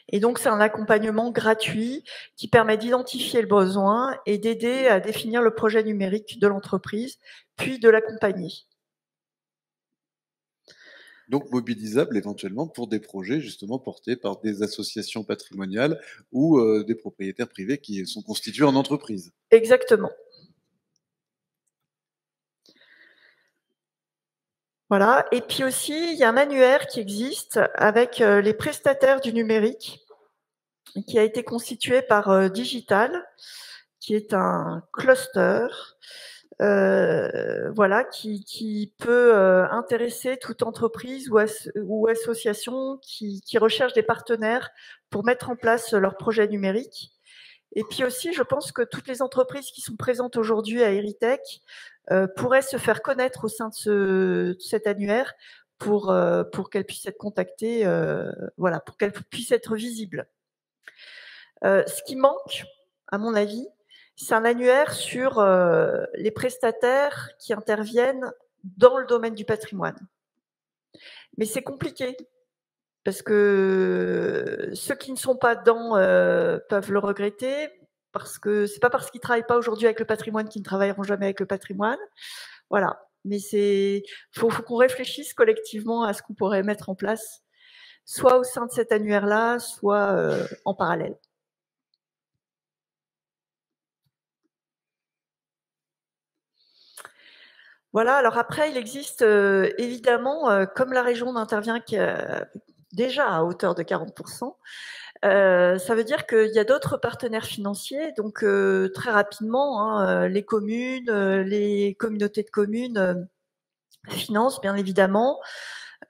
Et donc, c'est un accompagnement gratuit qui permet d'identifier le besoin et d'aider à définir le projet numérique de l'entreprise, puis de l'accompagner. Donc mobilisable éventuellement pour des projets justement portés par des associations patrimoniales ou des propriétaires privés qui sont constitués en entreprise. Exactement. Voilà. Et puis aussi, il y a un annuaire qui existe avec les prestataires du numérique qui a été constitué par Digital, qui est un cluster. Voilà, qui peut intéresser toute entreprise ou association qui recherche des partenaires pour mettre en place leur projet numérique. Et puis aussi, je pense que toutes les entreprises qui sont présentes aujourd'hui à Eritech pourraient se faire connaître au sein de cet annuaire pour qu'elles puissent être contactées, voilà, pour qu'elles puissent être visibles. Ce qui manque, à mon avis, c'est un annuaire sur les prestataires qui interviennent dans le domaine du patrimoine. Mais c'est compliqué, parce que ceux qui ne sont pas dedans peuvent le regretter, parce que c'est pas parce qu'ils ne travaillent pas aujourd'hui avec le patrimoine qu'ils ne travailleront jamais avec le patrimoine. Voilà. Mais faut qu'on réfléchisse collectivement à ce qu'on pourrait mettre en place, soit au sein de cet annuaire-là, soit en parallèle. Voilà, alors après, il existe évidemment, comme la région n'intervient déjà à hauteur de 40%, ça veut dire qu'il y a d'autres partenaires financiers. Donc très rapidement, hein, les communes, les communautés de communes financent bien évidemment.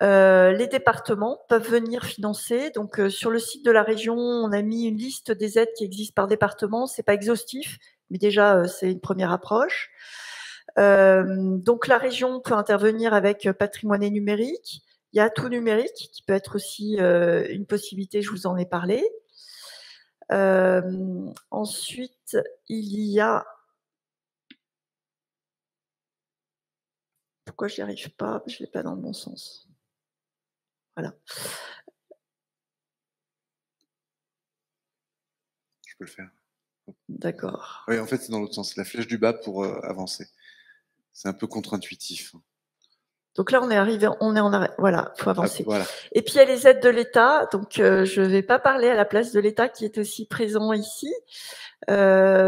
Les départements peuvent venir financer. Donc sur le site de la région, on a mis une liste des aides qui existent par département. C'est pas exhaustif, mais déjà c'est une première approche. Donc la région peut intervenir avec patrimoine et numérique. Il y a tout numérique qui peut être aussi une possibilité, je vous en ai parlé. Ensuite, il y a... Pourquoi je n'y arrive pas? Je ne l'ai pas dans le bon sens. Voilà. Je peux le faire. D'accord. Oui, en fait, c'est dans l'autre sens. La flèche du bas pour avancer. C'est un peu contre-intuitif. Donc là, on est arrivé, on est en arrêt. Voilà, faut avancer. Ah, voilà. Et puis il y a les aides de l'État. Donc je ne vais pas parler à la place de l'État qui est aussi présent ici. Je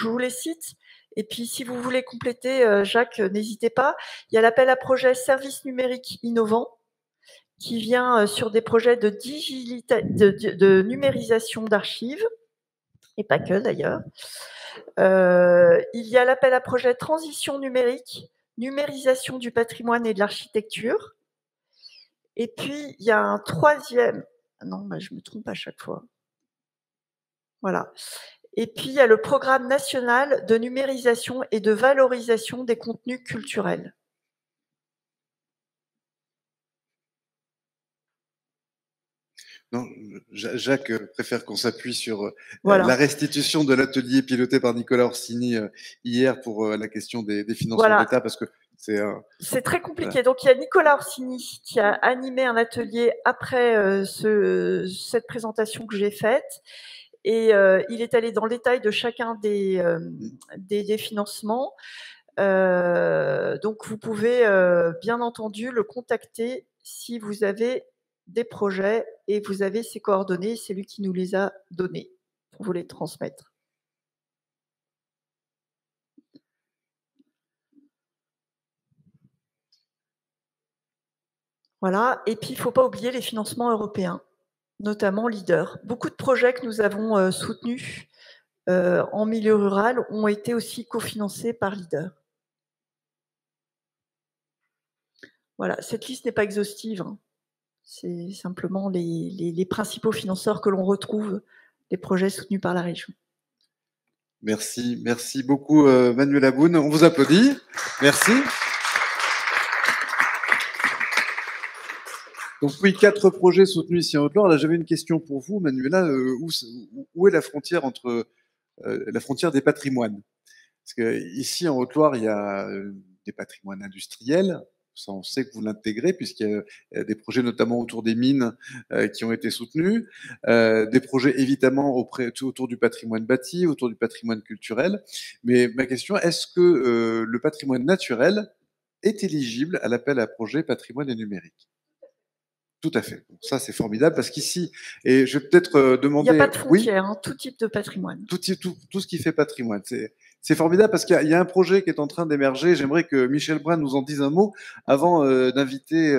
vous les cite. Et puis si vous voulez compléter, Jacques, n'hésitez pas. Il y a l'appel à projet services numériques innovants qui vient sur des projets de numérisation d'archives et pas que d'ailleurs. Il y a l'appel à projet transition numérique, numérisation du patrimoine et de l'architecture. Et puis, il y a un troisième... Non, bah, je me trompe à chaque fois. Voilà. Et puis, il y a le programme national de numérisation et de valorisation des contenus culturels. Non, Jacques préfère qu'on s'appuie sur voilà. La restitution de l'atelier piloté par Nicolas Orsini hier pour la question des financements voilà. d'État, parce que c'est très compliqué. Voilà. Donc, il y a Nicolas Orsini qui a animé un atelier après cette présentation que j'ai faite. Et il est allé dans le détail de chacun des financements. Donc, vous pouvez bien entendu le contacter si vous avez des projets et vous avez ses coordonnées. C'est lui qui nous les a donnés pour vous les transmettre. Voilà. Et puis, il ne faut pas oublier les financements européens, notamment LEADER. Beaucoup de projets que nous avons soutenus en milieu rural ont été aussi cofinancés par LEADER. Voilà, cette liste n'est pas exhaustive. Hein. C'est simplement les principaux financeurs que l'on retrouve des projets soutenus par la région. Merci, merci beaucoup Manuel Aboun. On vous applaudit. Merci. Donc oui, 4 projets soutenus ici en Haute-Loire. Là, j'avais une question pour vous, Manuela. Où est la frontière entre la frontière des patrimoines? Parce que ici en Haute-Loire, il y a des patrimoines industriels. Ça, on sait que vous l'intégrez puisqu'il y a des projets notamment autour des mines qui ont été soutenus, des projets évidemment autour du patrimoine bâti, autour du patrimoine culturel. Mais ma question, est-ce que le patrimoine naturel est éligible à l'appel à projet patrimoine et numérique? Tout à fait. Donc ça, c'est formidable parce qu'ici, et je vais peut-être demander... Il n'y a pas de frontière, oui, hein, tout type de patrimoine. Tout ce qui fait patrimoine. C'est formidable parce qu'il y a un projet qui est en train d'émerger. J'aimerais que Michel Brun nous en dise un mot avant d'inviter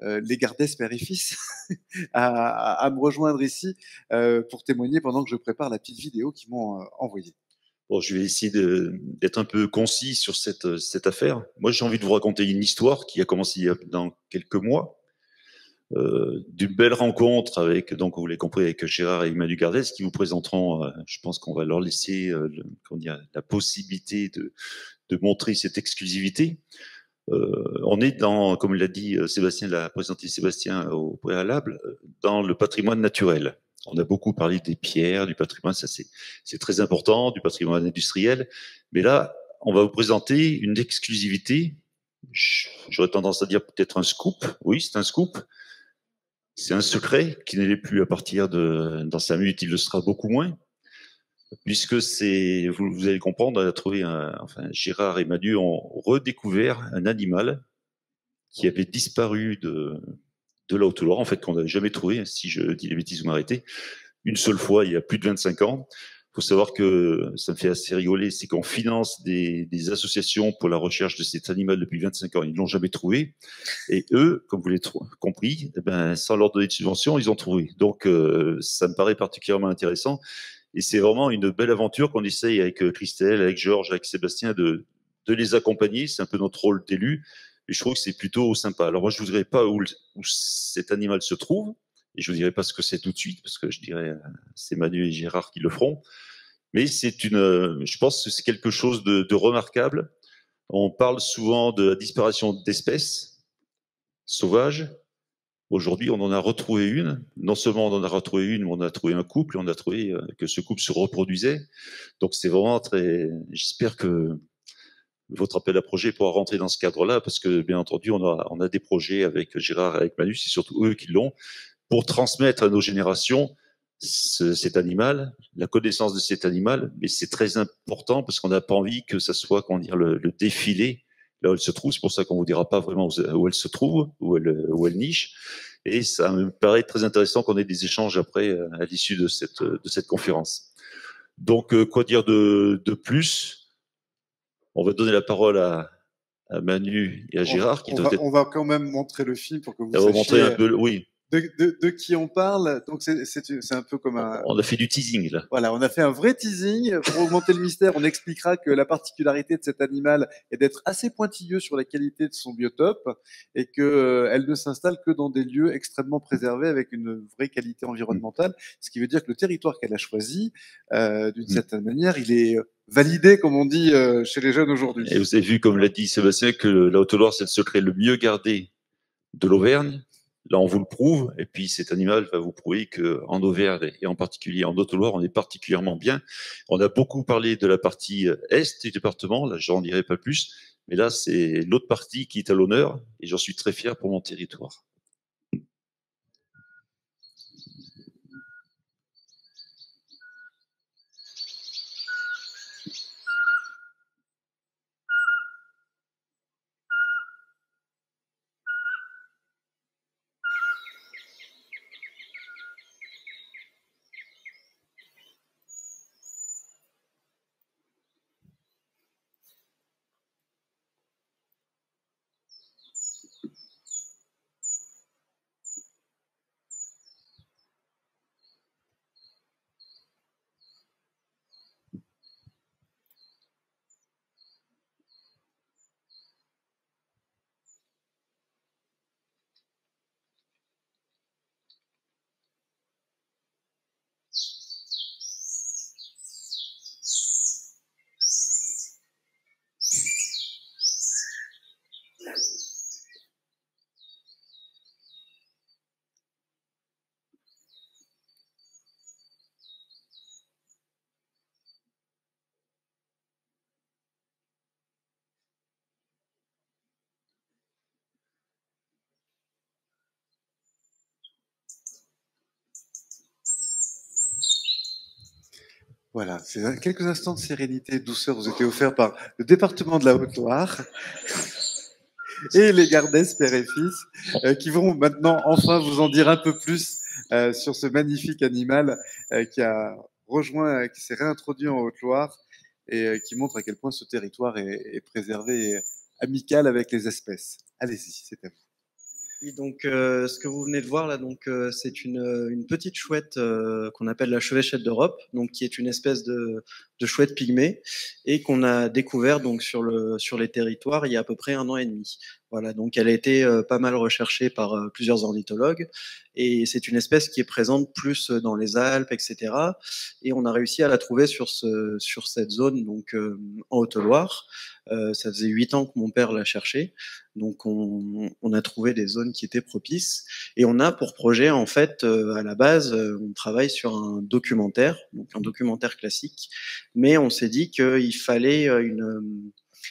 les Gardès père et fils à me rejoindre ici pour témoigner pendant que je prépare la petite vidéo qu'ils m'ont envoyée. Bon, je vais essayer d'être un peu concis sur cette affaire. Moi, j'ai envie de vous raconter une histoire qui a commencé il y a dans quelques mois. D'une belle rencontre avec, donc vous l'avez compris, avec Gérard et Emmanuel Gardès qui vous présenteront, je pense qu'on va leur laisser la possibilité de montrer cette exclusivité. On est dans, comme l'a dit Sébastien, l'a présenté Sébastien au préalable, dans le patrimoine naturel. On a beaucoup parlé des pierres, du patrimoine, ça c'est très important, du patrimoine industriel, mais là, on va vous présenter une exclusivité, j'aurais tendance à dire peut-être un scoop, oui c'est un scoop, c'est un secret qui n'est plus à partir dans 5 minutes, il le sera beaucoup moins. puisque vous allez comprendre, on a trouvé Gérard et Manu ont redécouvert un animal qui avait disparu de la Haute-Loire, en fait, qu'on n'avait jamais trouvé, si je dis les bêtises, vous m'arrêtez, une seule fois, il y a plus de 25 ans. Il faut savoir que ça me fait assez rigoler, c'est qu'on finance des associations pour la recherche de cet animal depuis 25 ans. Ils ne l'ont jamais trouvé. Et eux, comme vous l'avez compris, eh ben, sans leur donner de subvention, ils ont trouvé. Donc, ça me paraît particulièrement intéressant. Et c'est vraiment une belle aventure qu'on essaye avec Christelle, avec Georges, avec Sébastien de les accompagner. C'est un peu notre rôle d'élu. Et je trouve que c'est plutôt sympa. Alors moi, je ne vous dirai pas où cet animal se trouve. Et je ne vous dirai pas ce que c'est tout de suite, parce que je dirais c'est Manu et Gérard qui le feront. Mais je pense que c'est quelque chose de remarquable. On parle souvent de la disparition d'espèces sauvages. Aujourd'hui, on en a retrouvé une. Non seulement on en a retrouvé une, mais on a trouvé un couple et on a trouvé que ce couple se reproduisait. Donc c'est vraiment très... J'espère que votre appel à projet pourra rentrer dans ce cadre-là, parce que bien entendu, on a des projets avec Gérard et avec Manu, c'est surtout eux qui l'ont, pour transmettre à nos générations cet animal, la connaissance de cet animal, mais c'est très important parce qu'on n'a pas envie que ça soit, comment dire, le défilé là où elle se trouve. C'est pour ça qu'on vous dira pas vraiment où elle se trouve, où elle niche. Et ça me paraît très intéressant qu'on ait des échanges après à l'issue de cette conférence. Donc, quoi dire de plus? On va donner la parole à Manu et à Gérard. On va quand même montrer le film pour que vous sachiez montrer un peu, oui. De qui on parle. Donc c'est un peu comme un... On a fait du teasing là. Voilà, on a fait un vrai teasing. Pour augmenter le mystère, on expliquera que la particularité de cet animal est d'être assez pointilleux sur la qualité de son biotope et que elle ne s'installe que dans des lieux extrêmement préservés avec une vraie qualité environnementale. Ce qui veut dire que le territoire qu'elle a choisi, d'une certaine manière, il est validé, comme on dit chez les jeunes aujourd'hui. Et vous avez vu, comme l'a dit Sébastien, que la Haute-Loire, c'est le secret le mieux gardé de l'Auvergne. Là, on vous le prouve. Et puis, cet animal va vous prouver qu'en Auvergne, et en particulier en Haute-Loire, on est particulièrement bien. On a beaucoup parlé de la partie est du département. Là, j'en dirai pas plus. Mais là, c'est l'autre partie qui est à l'honneur. Et j'en suis très fier pour mon territoire. Voilà, c'est quelques instants de sérénité et de douceur vous étaient offerts par le département de la Haute-Loire et les Gardès, père et fils, qui vont maintenant enfin vous en dire un peu plus sur ce magnifique animal qui a rejoint, qui s'est réintroduit en Haute-Loire et qui montre à quel point ce territoire est préservé et amical avec les espèces. Allez-y, c'est à vous. Oui, donc ce que vous venez de voir là, donc c'est une petite chouette qu'on appelle la chevêchette d'Europe, donc qui est une espèce de chouette pygmée et qu'on a découvert donc sur les territoires il y a à peu près 1 an et demi. Voilà, donc elle a été pas mal recherchée par plusieurs ornithologues et c'est une espèce qui est présente plus dans les Alpes, etc. Et on a réussi à la trouver sur cette zone donc en Haute-Loire. Ça faisait 8 ans que mon père l'a cherché, donc on a trouvé des zones qui étaient propices et on a pour projet en fait à la base on travaille sur un documentaire, donc un documentaire classique, mais on s'est dit qu'il fallait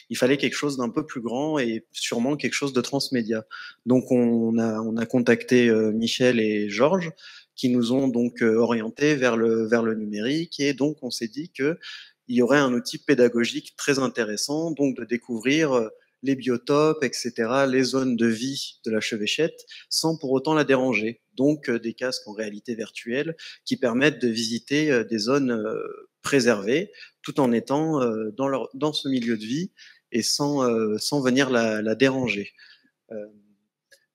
quelque chose d'un peu plus grand et sûrement quelque chose de transmédia. Donc on a contacté Michel et Georges qui nous ont donc orientés vers le numérique. Et donc, on s'est dit qu'il y aurait un outil pédagogique très intéressant, donc de découvrir les biotopes, etc., les zones de vie de la chevêchette, sans pour autant la déranger. Donc, des casques en réalité virtuelle qui permettent de visiter des zones préservées, tout en étant dans ce milieu de vie et sans venir la déranger.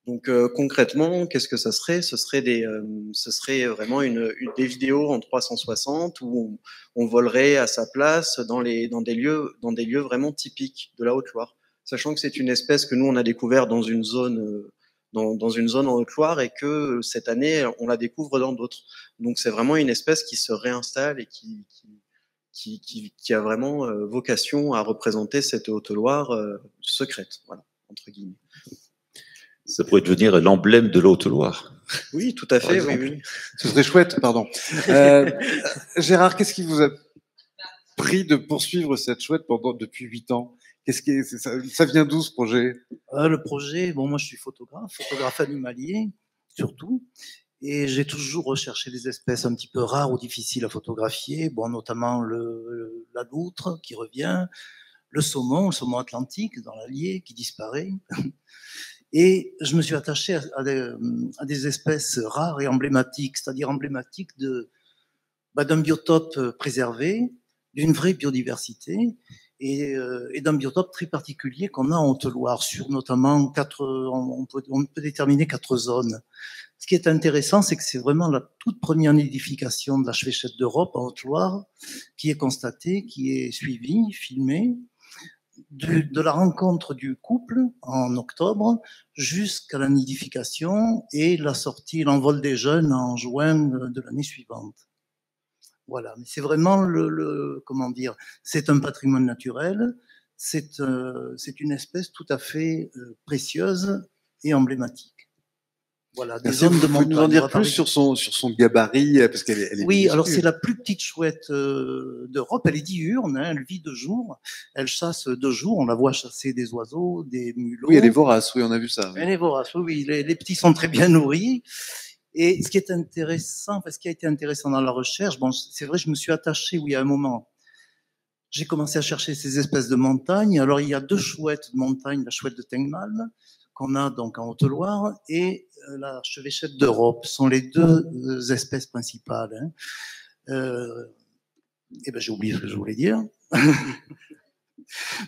Donc concrètement, qu'est-ce que ça serait? Ce serait vraiment des vidéos en 360 où on volerait à sa place dans des lieux vraiment typiques de la Haute-Loire, sachant que c'est une espèce que nous on a découvert dans une zone dans une zone en Haute-Loire et que cette année on la découvre dans d'autres. Donc c'est vraiment une espèce qui se réinstalle et qui a vraiment vocation à représenter cette Haute-Loire secrète, voilà, entre guillemets. Ça pourrait devenir l'emblème de la Haute-Loire. Oui, tout à fait, oui. Ce serait chouette, pardon. Gérard, qu'est-ce qui vous a pris de poursuivre cette chouette depuis 8 ans? Ça vient d'où ce projet? Le projet, bon, moi je suis photographe animalier, surtout. Et j'ai toujours recherché des espèces un petit peu rares ou difficiles à photographier, bon, notamment la loutre qui revient, le saumon atlantique dans l'Allier qui disparaît. Et je me suis attaché à des espèces rares et emblématiques, c'est-à-dire emblématiques d'un biotope préservé, d'une vraie biodiversité et d'un biotope très particulier qu'on a en Haute-Loire, sur notamment on peut déterminer 4 zones. Ce qui est intéressant, c'est que c'est vraiment la toute première nidification de la chevêchette d'Europe en Haute-Loire qui est constatée, qui est suivie, filmée, de la rencontre du couple en octobre jusqu'à la nidification et la sortie, l'envol des jeunes en juin de l'année suivante. Voilà, mais c'est vraiment comment dire, c'est un patrimoine naturel, c'est une espèce tout à fait précieuse et emblématique. Voilà, des zones de montagne. Vous pouvez nous en dire plus sur son gabarit, parce qu'elle est oui, alors minuscule. c'est la plus petite chouette d'Europe. Elle est diurne, hein, elle vit de jour. Elle chasse de jour. On la voit chasser des oiseaux, des mulots. Oui, elle est vorace. Oui, on a vu ça. Elle est vorace. Oui, les petits sont très bien nourris. Et ce qui est intéressant, parce qu'il a été intéressant dans la recherche, bon, c'est vrai, je me suis attaché, oui, à un moment. J'ai commencé à chercher ces espèces de montagnes. Alors, il y a 2 chouettes de montagne, la chouette de Tengmalm, qu'on a donc en Haute-Loire, et la chevêchette d'Europe sont les 2 espèces principales. Hein. Et ben, j'ai oublié ce que je voulais dire.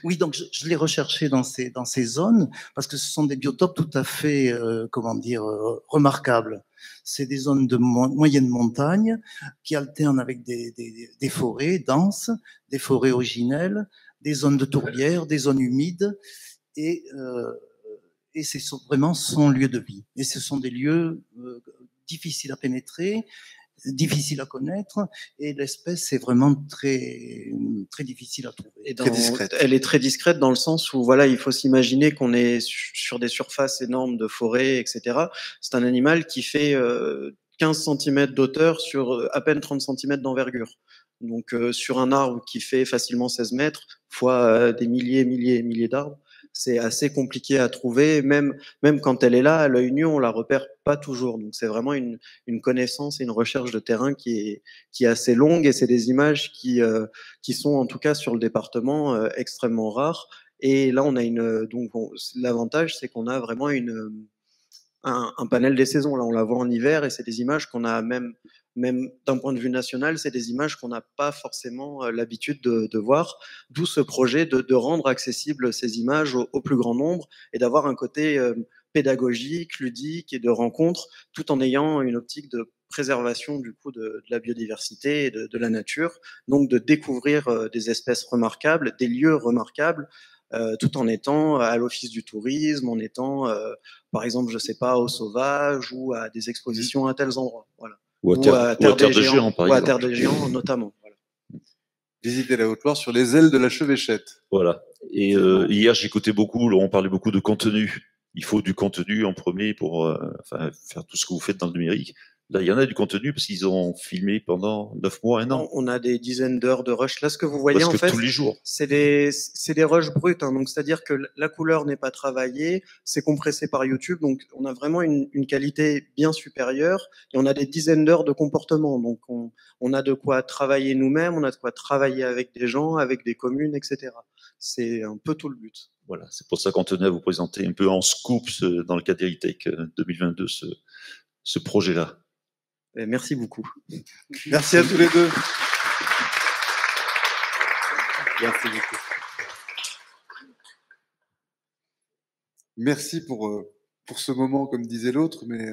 Oui, donc je l'ai recherché dans ces zones parce que ce sont des biotopes tout à fait, remarquables. C'est des zones de moyenne montagne qui alternent avec des forêts denses, des forêts originelles, des zones de tourbières, des zones humides et c'est vraiment son lieu de vie. Et ce sont des lieux difficiles à pénétrer, difficiles à connaître, et l'espèce est vraiment très, très difficile à trouver. Et très discrète. Elle est très discrète dans le sens où, voilà, il faut s'imaginer qu'on est sur des surfaces énormes de forêt, etc. C'est un animal qui fait 15 cm d'hauteur sur à peine 30 cm d'envergure. Donc, sur un arbre qui fait facilement 16 mètres, fois des milliers d'arbres, c'est assez compliqué à trouver. Même quand elle est là, à l'œil nu, on la repère pas toujours. Donc, c'est vraiment une connaissance et une recherche de terrain qui est assez longue, et c'est des images qui sont, en tout cas, sur le département, extrêmement rares. Et là, on a l'avantage, c'est qu'on a vraiment un panel des saisons. Là, on la voit en hiver, et c'est des images qu'on a même d'un point de vue national, c'est des images qu'on n'a pas forcément l'habitude de voir, d'où ce projet de rendre accessibles ces images au plus grand nombre et d'avoir un côté pédagogique, ludique et de rencontre, tout en ayant une optique de préservation du coup de la biodiversité et de la nature, donc de découvrir des espèces remarquables, des lieux remarquables, tout en étant à l'office du tourisme, en étant, par exemple, je sais pas, au sauvage ou à des expositions à tels endroits. Voilà. Ou à Terre des Géants, par exemple. Ou à Terre des Géants, notamment. Voilà. Visiter la Haute-Loire sur les ailes de la chevêchette. Voilà. Et hier, j'écoutais beaucoup, on parlait beaucoup de contenu. Il faut du contenu en premier pour faire tout ce que vous faites dans le numérique. Là, il y en a du contenu parce qu'ils ont filmé pendant 9 mois, 1 an. On a des dizaines d'heures de rush. Là, ce que vous voyez, Parce en que fait, tous les jours. c'est des rushs bruts. Hein. Donc, c'est-à-dire que la couleur n'est pas travaillée, c'est compressé par YouTube. Donc, on a vraiment une qualité bien supérieure. Et on a des dizaines d'heures de comportement. Donc, on a de quoi travailler nous-mêmes, on a de quoi travailler avec des gens, avec des communes, etc. C'est un peu tout le but. Voilà, c'est pour ça qu'on tenait à vous présenter un peu en scoop dans le cadre d'Heritek 2022 ce projet-là. Et merci beaucoup. Merci à tous les deux. Merci beaucoup. Merci pour ce moment, comme disait l'autre, mais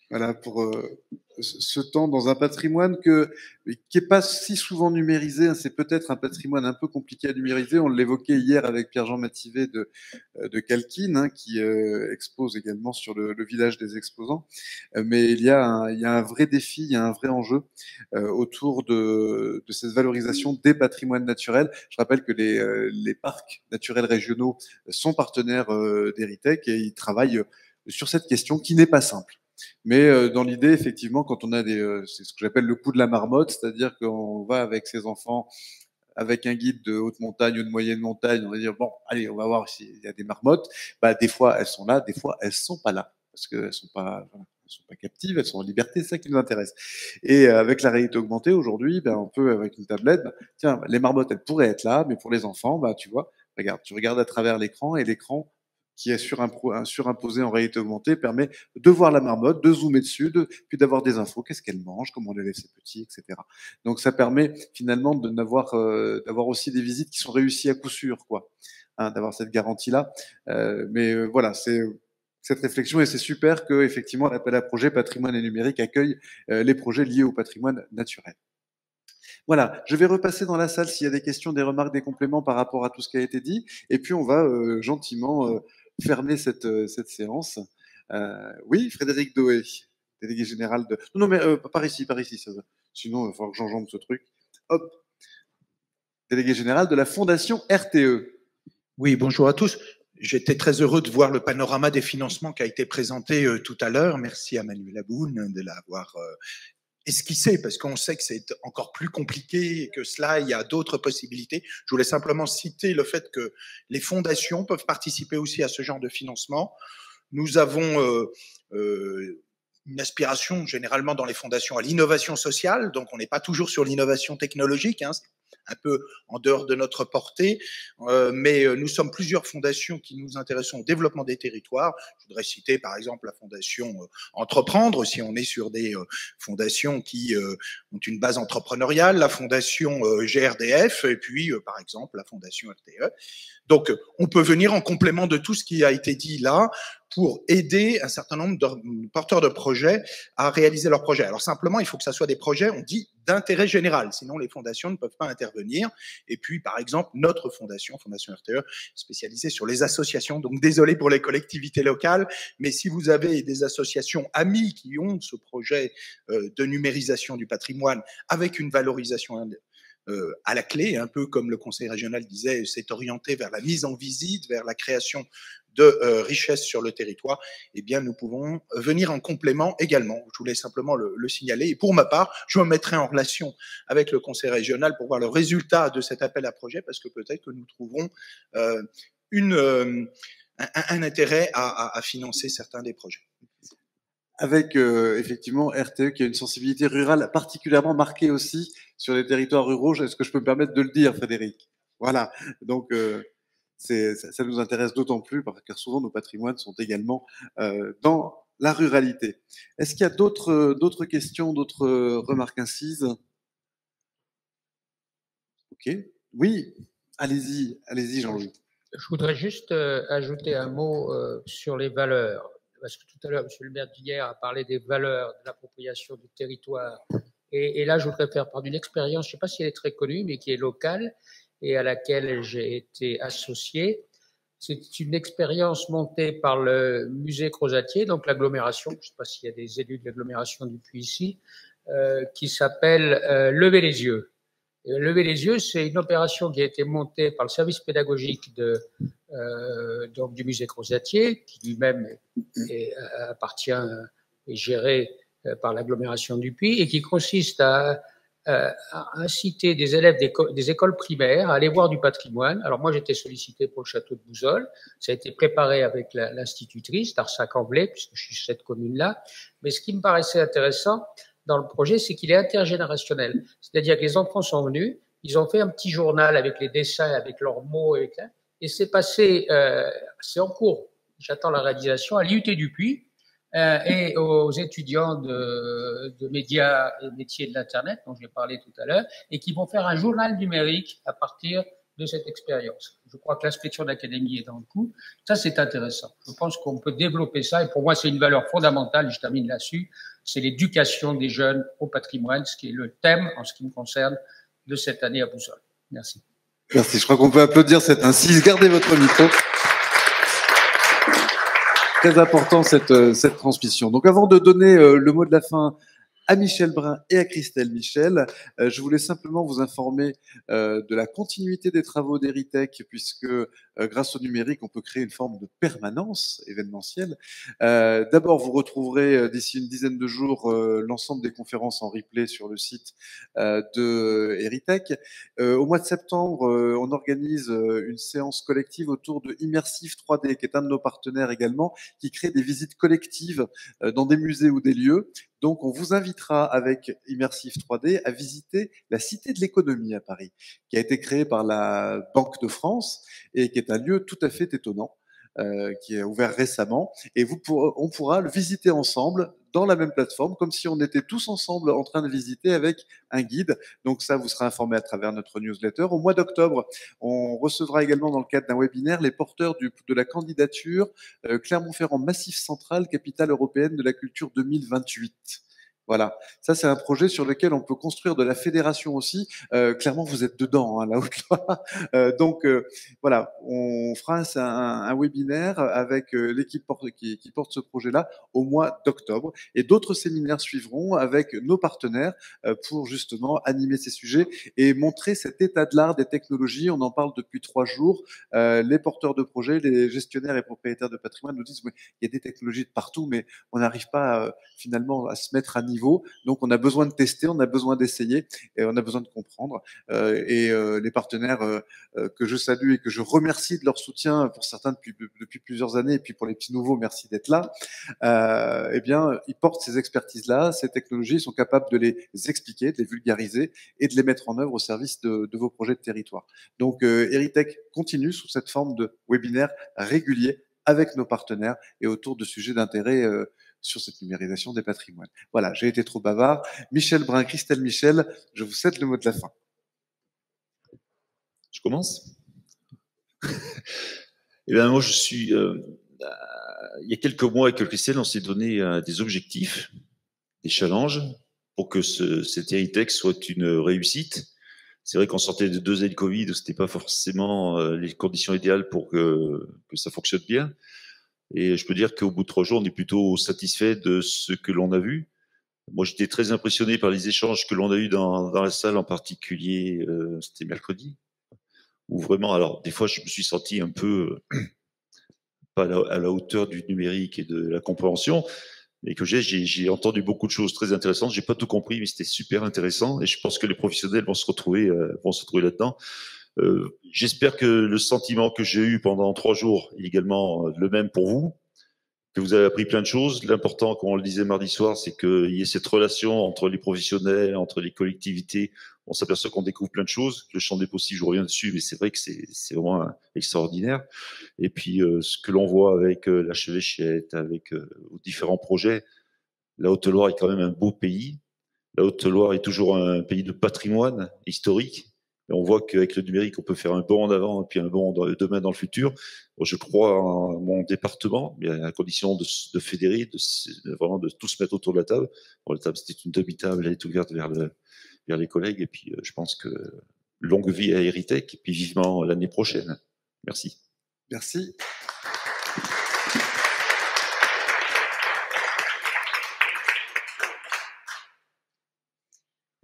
voilà, pour ce temps dans un patrimoine qui est pas si souvent numérisé. Hein. C'est peut-être un patrimoine un peu compliqué à numériser. On l'évoquait hier avec Pierre-Jean Mativet de Calkine, hein, qui expose également sur le village des exposants. Mais il y a un vrai défi, il y a un vrai enjeu autour de cette valorisation des patrimoines naturels. Je rappelle que les parcs naturels régionaux sont partenaires d'Heritek et ils travaillent sur cette question qui n'est pas simple. Mais dans l'idée, effectivement, quand on a c'est ce que j'appelle le coup de la marmotte, c'est-à-dire qu'on va avec ses enfants, avec un guide de haute montagne ou de moyenne montagne, on va dire bon, allez, on va voir s'il y a des marmottes. Bah, des fois elles sont là, des fois elles sont pas là, parce qu'elles sont pas, voilà, elles sont pas captives, elles sont en liberté, c'est ça qui nous intéresse. Et avec la réalité augmentée aujourd'hui, ben on peut avec une tablette, bah, tiens, les marmottes elles pourraient être là, mais pour les enfants, bah tu vois, regarde, tu regardes à travers l'écran et l'écran qui est surimposé en réalité augmentée, permet de voir la marmotte, de zoomer dessus, puis d'avoir des infos, qu'est-ce qu'elle mange, comment on élève ses petits, etc. Donc ça permet finalement d'avoir aussi des visites qui sont réussies à coup sûr, quoi, hein, d'avoir cette garantie-là. Voilà, c'est cette réflexion et c'est super que effectivement l'appel à projet patrimoine et numérique accueille les projets liés au patrimoine naturel. Voilà, je vais repasser dans la salle s'il y a des questions, des remarques, des compléments par rapport à tout ce qui a été dit, et puis on va gentiment fermer cette séance. Oui, Frédéric Doé, délégué général de... Non, mais par ici, ça va. Sinon, il va falloir que j'enjambe ce truc. Hop. Délégué général de la Fondation RTE. Oui, bonjour à tous. J'étais très heureux de voir le panorama des financements qui a été présenté tout à l'heure. Merci à Manuel Aboun de l'avoir esquissé, parce qu'on sait que c'est encore plus compliqué que cela, il y a d'autres possibilités. Je voulais simplement citer le fait que les fondations peuvent participer aussi à ce genre de financement. Nous avons une aspiration généralement dans les fondations à l'innovation sociale, donc on n'est pas toujours sur l'innovation technologique, hein, un peu en dehors de notre portée, mais nous sommes plusieurs fondations qui nous intéressons au développement des territoires. Je voudrais citer par exemple la fondation Entreprendre, si on est sur des fondations qui ont une base entrepreneuriale, la fondation GRDF, et puis par exemple la fondation RTE. Donc on peut venir en complément de tout ce qui a été dit là, pour aider un certain nombre de porteurs de projets à réaliser leurs projets. Alors simplement, il faut que ça soit des projets, on dit, d'intérêt général, sinon les fondations ne peuvent pas intervenir. Et puis, par exemple, notre fondation, Fondation RTE, spécialisée sur les associations, donc désolé pour les collectivités locales, mais si vous avez des associations amies qui ont ce projet de numérisation du patrimoine avec une valorisation à la clé, un peu comme le conseil régional disait, c'est orienté vers la mise en visite, vers la création de richesses sur le territoire, eh bien nous pouvons venir en complément également. Je voulais simplement le signaler. Et pour ma part, je me mettrai en relation avec le conseil régional pour voir le résultat de cet appel à projet, parce que peut-être que nous trouverons un intérêt à financer certains des projets. Avec effectivement RTE qui a une sensibilité rurale particulièrement marquée aussi sur les territoires ruraux. Est-ce que je peux me permettre de le dire, Frédéric? Voilà, donc ça nous intéresse d'autant plus car souvent nos patrimoines sont également dans la ruralité. Est-ce qu'il y a d'autres questions, d'autres remarques incises? Ok, oui, allez-y Jean-Louis. Je voudrais juste ajouter un mot sur les valeurs. Parce que tout à l'heure, M. le maire d'hier a parlé des valeurs de l'appropriation du territoire. Et là, je voudrais faire part d'une expérience, je ne sais pas si elle est très connue, mais qui est locale et à laquelle j'ai été associé. C'est une expérience montée par le musée Crozatier, donc l'agglomération, je ne sais pas s'il y a des élus de l'agglomération depuis ici, qui s'appelle Lever les yeux. Et Lever les yeux, c'est une opération qui a été montée par le service pédagogique donc du musée Crozatier, qui lui-même appartient et géré par l'agglomération du Puy et qui consiste à inciter des élèves des écoles primaires à aller voir du patrimoine. Alors moi, j'étais sollicité pour le château de Bouzols. Ça a été préparé avec l'institutrice d'Arsac-en-Velay, puisque je suis sur cette commune-là. Mais ce qui me paraissait intéressant dans le projet, c'est qu'il est intergénérationnel. C'est-à-dire que les enfants sont venus, ils ont fait un petit journal avec les dessins, avec leurs mots, et c'est passé, c'est en cours. J'attends la réalisation à l'IUT du Puy, et aux étudiants de médias et métiers de l'Internet, dont j'ai parlé tout à l'heure, et qui vont faire un journal numérique à partir de cette expérience. Je crois que l'inspection d'académie est dans le coup. Ça, c'est intéressant. Je pense qu'on peut développer ça, et pour moi, c'est une valeur fondamentale, je termine là-dessus, c'est l'éducation des jeunes au patrimoine, ce qui est le thème, en ce qui me concerne, de cette année à Bouzols. Merci. Merci. Je crois qu'on peut applaudir cette incise. Gardez votre micro. Très important cette transmission. Donc avant de donner le mot de la fin à Michel Brun et à Christelle Michel, je voulais simplement vous informer de la continuité des travaux d'Heritech, puisque grâce au numérique, on peut créer une forme de permanence événementielle. D'abord, vous retrouverez d'ici une dizaine de jours l'ensemble des conférences en replay sur le site de Heritech. Au mois de septembre, on organise une séance collective autour de Immersive 3D, qui est un de nos partenaires également, qui crée des visites collectives dans des musées ou des lieux. Donc, on vous invitera avec Immersive 3D à visiter la Cité de l'économie à Paris, qui a été créée par la Banque de France et qui est un lieu tout à fait étonnant, qui est ouvert récemment. Et on pourra le visiter ensemble dans la même plateforme, comme si on était tous ensemble en train de visiter avec un guide. Donc ça, vous serez informé à travers notre newsletter. Au mois d'octobre, on recevra également dans le cadre d'un webinaire les porteurs de la candidature Clermont-Ferrand Massif Central, capitale européenne de la culture 2028. Voilà, ça c'est un projet sur lequel on peut construire de la fédération aussi. Clairement, vous êtes dedans, hein, là-haut. Donc voilà, on fera un webinaire avec l'équipe qui porte ce projet-là au mois d'octobre. Et d'autres séminaires suivront avec nos partenaires pour justement animer ces sujets et montrer cet état de l'art des technologies. On en parle depuis 3 jours. Les porteurs de projets, les gestionnaires et propriétaires de patrimoine nous disent oui, il y a des technologies de partout, mais on n'arrive pas finalement à se mettre à niveau. Donc, on a besoin de tester, on a besoin d'essayer et on a besoin de comprendre. Les partenaires que je salue et que je remercie de leur soutien, pour certains depuis plusieurs années, et puis pour les petits nouveaux, merci d'être là. Eh bien, ils portent ces expertises-là, ces technologies, ils sont capables de les expliquer, de les vulgariser et de les mettre en œuvre au service de vos projets de territoire. Donc, Heritech continue sous cette forme de webinaire régulier avec nos partenaires et autour de sujets d'intérêt sur cette numérisation des patrimoines. Voilà, j'ai été trop bavard. Michel Brun, Christelle Michel, je vous cède le mot de la fin. Je commence. Eh bien, moi, je suis... il y a quelques mois, avec Christelle, on s'est donné des objectifs, des challenges, pour que cet Heritech soit une réussite. C'est vrai qu'on sortait de 2 années de Covid, c'était pas forcément les conditions idéales pour que ça fonctionne bien. Et je peux dire qu'au bout de 3 jours, on est plutôt satisfait de ce que l'on a vu. Moi, j'étais très impressionné par les échanges que l'on a eus dans la salle, en particulier, c'était mercredi, où vraiment, alors, des fois, je me suis senti un peu pas à la hauteur du numérique et de la compréhension, mais que j'ai entendu beaucoup de choses très intéressantes. J'ai pas tout compris, mais c'était super intéressant, et je pense que les professionnels vont se retrouver là-dedans. J'espère que le sentiment que j'ai eu pendant 3 jours est également le même pour vous, que vous avez appris plein de choses. L'important, comme on le disait mardi soir, c'est qu'il y ait cette relation entre les professionnels, entre les collectivités. On s'aperçoit qu'on découvre plein de choses. Le champ des possibles, je reviens dessus, mais c'est vrai que c'est vraiment extraordinaire. Et puis, ce que l'on voit avec la Chevêchette, avec différents projets, la Haute-Loire est quand même un beau pays. La Haute-Loire est toujours un pays de patrimoine historique. Et on voit qu'avec le numérique, on peut faire un bond en avant et puis un bond demain dans le futur. Bon, je crois en mon département, mais à condition de fédérer, vraiment de tous se mettre autour de la table. Bon, la table, c'était une demi-table, elle est ouverte vers les collègues. Et puis, je pense que longue vie à Heritech et puis vivement l'année prochaine. Merci. Merci.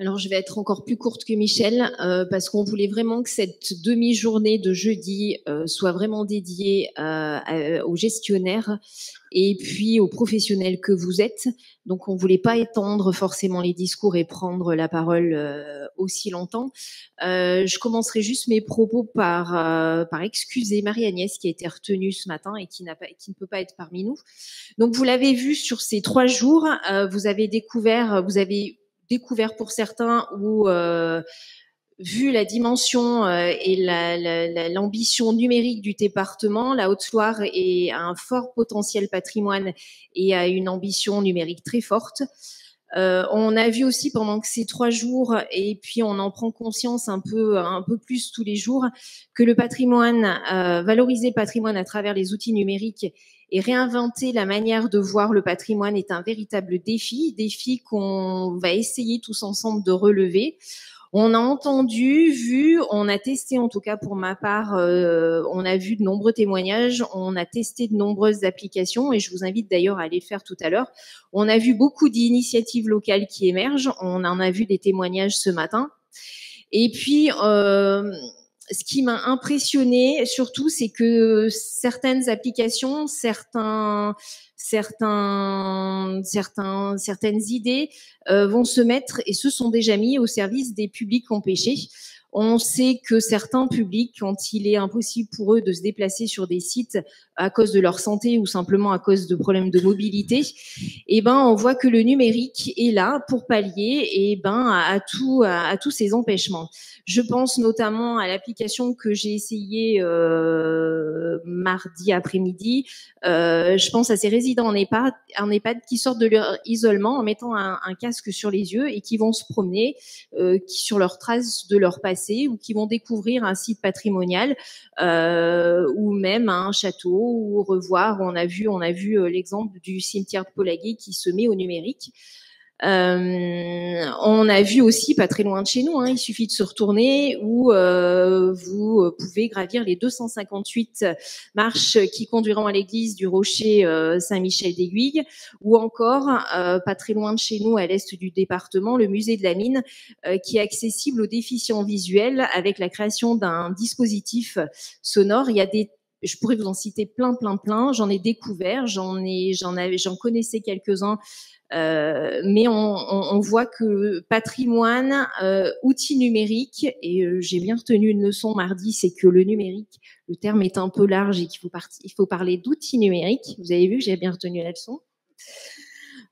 Alors, je vais être encore plus courte que Michel, parce qu'on voulait vraiment que cette demi-journée de jeudi soit vraiment dédiée aux gestionnaires et puis aux professionnels que vous êtes. Donc, on voulait pas étendre forcément les discours et prendre la parole aussi longtemps. Je commencerai juste mes propos par excuser Marie-Agnès qui a été retenue ce matin et qui ne peut pas être parmi nous. Donc, vous l'avez vu sur ces 3 jours, vous avez découvert pour certains ou vu la dimension et l'ambition numérique du département, la Haute-Loire a un fort potentiel patrimoine et a une ambition numérique très forte. On a vu aussi pendant que ces 3 jours, et puis on en prend conscience un peu plus tous les jours, que le patrimoine, valoriser le patrimoine à travers les outils numériques et réinventer la manière de voir le patrimoine est un véritable défi qu'on va essayer tous ensemble de relever. On a entendu, vu, on a testé, en tout cas pour ma part, on a vu de nombreux témoignages, on a testé de nombreuses applications et je vous invite d'ailleurs à aller le faire tout à l'heure. On a vu beaucoup d'initiatives locales qui émergent, on en a vu des témoignages ce matin. Et puis, ce qui m'a impressionné surtout, c'est que certaines applications, certaines idées vont se mettre et se sont déjà mis au service des publics empêchés. On sait que certains publics, quand il est impossible pour eux de se déplacer sur des sites à cause de leur santé ou simplement à cause de problèmes de mobilité, on voit que le numérique est là pour pallier à tous ces empêchements. Je pense notamment à l'application que j'ai essayée mardi après-midi. Je pense à ces résidents en EHPAD qui sortent de leur isolement en mettant un casque sur les yeux et qui vont se promener sur leurs traces de leur passé ou qui vont découvrir un site patrimonial ou même un château ou revoir. On a vu l'exemple du cimetière de Polaguet qui se met au numérique. On a vu aussi pas très loin de chez nous, il suffit de se retourner où vous pouvez gravir les 258 marches qui conduiront à l'église du Rocher Saint-Michel d'Aiguille, ou encore pas très loin de chez nous à l'est du département, le musée de la mine qui est accessible aux déficients visuels avec la création d'un dispositif sonore. Je pourrais vous en citer plein. J'en ai découvert, j'en connaissais quelques-uns. Mais on voit que patrimoine, outils numériques, et j'ai bien retenu une leçon mardi, c'est que le numérique, le terme est un peu large et qu'il faut parler d'outils numériques. Vous avez vu que j'ai bien retenu la leçon.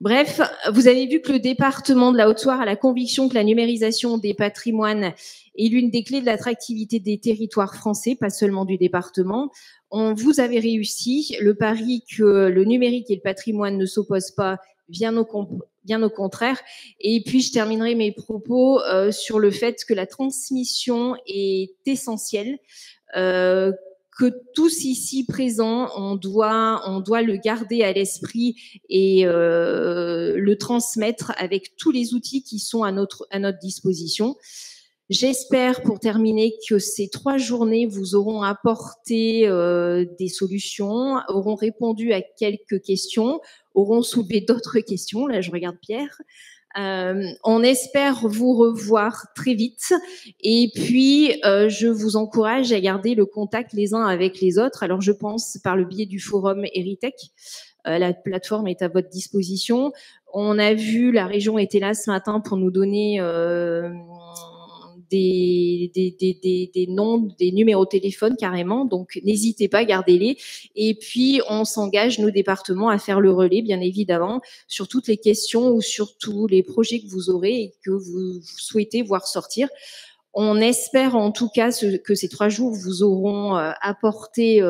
Bref, vous avez vu que le département de la Haute-Loire a la conviction que la numérisation des patrimoines est l'une des clés de l'attractivité des territoires français, pas seulement du département. Vous avez réussi le pari que le numérique et le patrimoine ne s'opposent pas, bien au contraire. Et puis, je terminerai mes propos sur le fait que la transmission est essentielle, que tous ici présents, on doit le garder à l'esprit et le transmettre avec tous les outils qui sont à notre disposition. J'espère, pour terminer, que ces 3 journées vous auront apporté des solutions, auront répondu à quelques questions, auront soulevé d'autres questions. Là, je regarde Pierre. On espère vous revoir très vite. Et puis, je vous encourage à garder le contact les uns avec les autres. Alors, je pense par le biais du forum Eritech. La plateforme est à votre disposition. On a vu, la région était là ce matin pour nous donner des noms, des numéros de téléphone carrément, donc n'hésitez pas, gardez-les. Et puis on s'engage, nos départements, à faire le relais, bien évidemment, sur toutes les questions ou sur tous les projets que vous aurez et que vous souhaitez voir sortir. On espère en tout cas que ces 3 jours vous auront apporté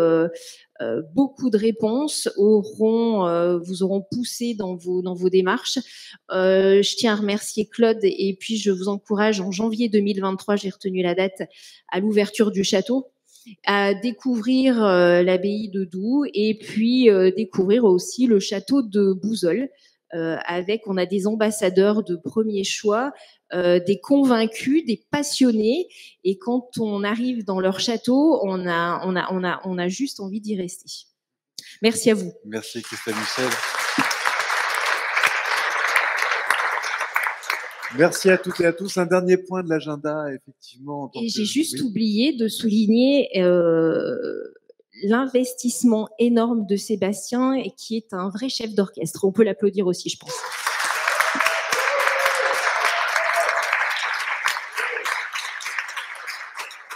beaucoup de réponses, vous auront poussé dans vos démarches. Je tiens à remercier Claude et puis je vous encourage en janvier 2023, j'ai retenu la date, à l'ouverture du château, à découvrir l'abbaye de Doue et puis découvrir aussi le château de Bouzols. On a des ambassadeurs de premier choix, des convaincus, des passionnés, et quand on arrive dans leur château, on a juste envie d'y rester. Merci à vous. Merci Christelle Michel. Merci à toutes et à tous. Un dernier point de l'agenda, effectivement. En tant Et que- j'ai juste oui. oublié de souligner l'investissement énorme de Sébastien, et qui est un vrai chef d'orchestre. On peut l'applaudir aussi, je pense.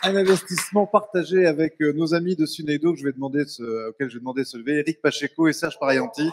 Un investissement partagé avec nos amis de Sunedo auquel je vais demander de se lever, Eric Pacheco et Serge Parianti.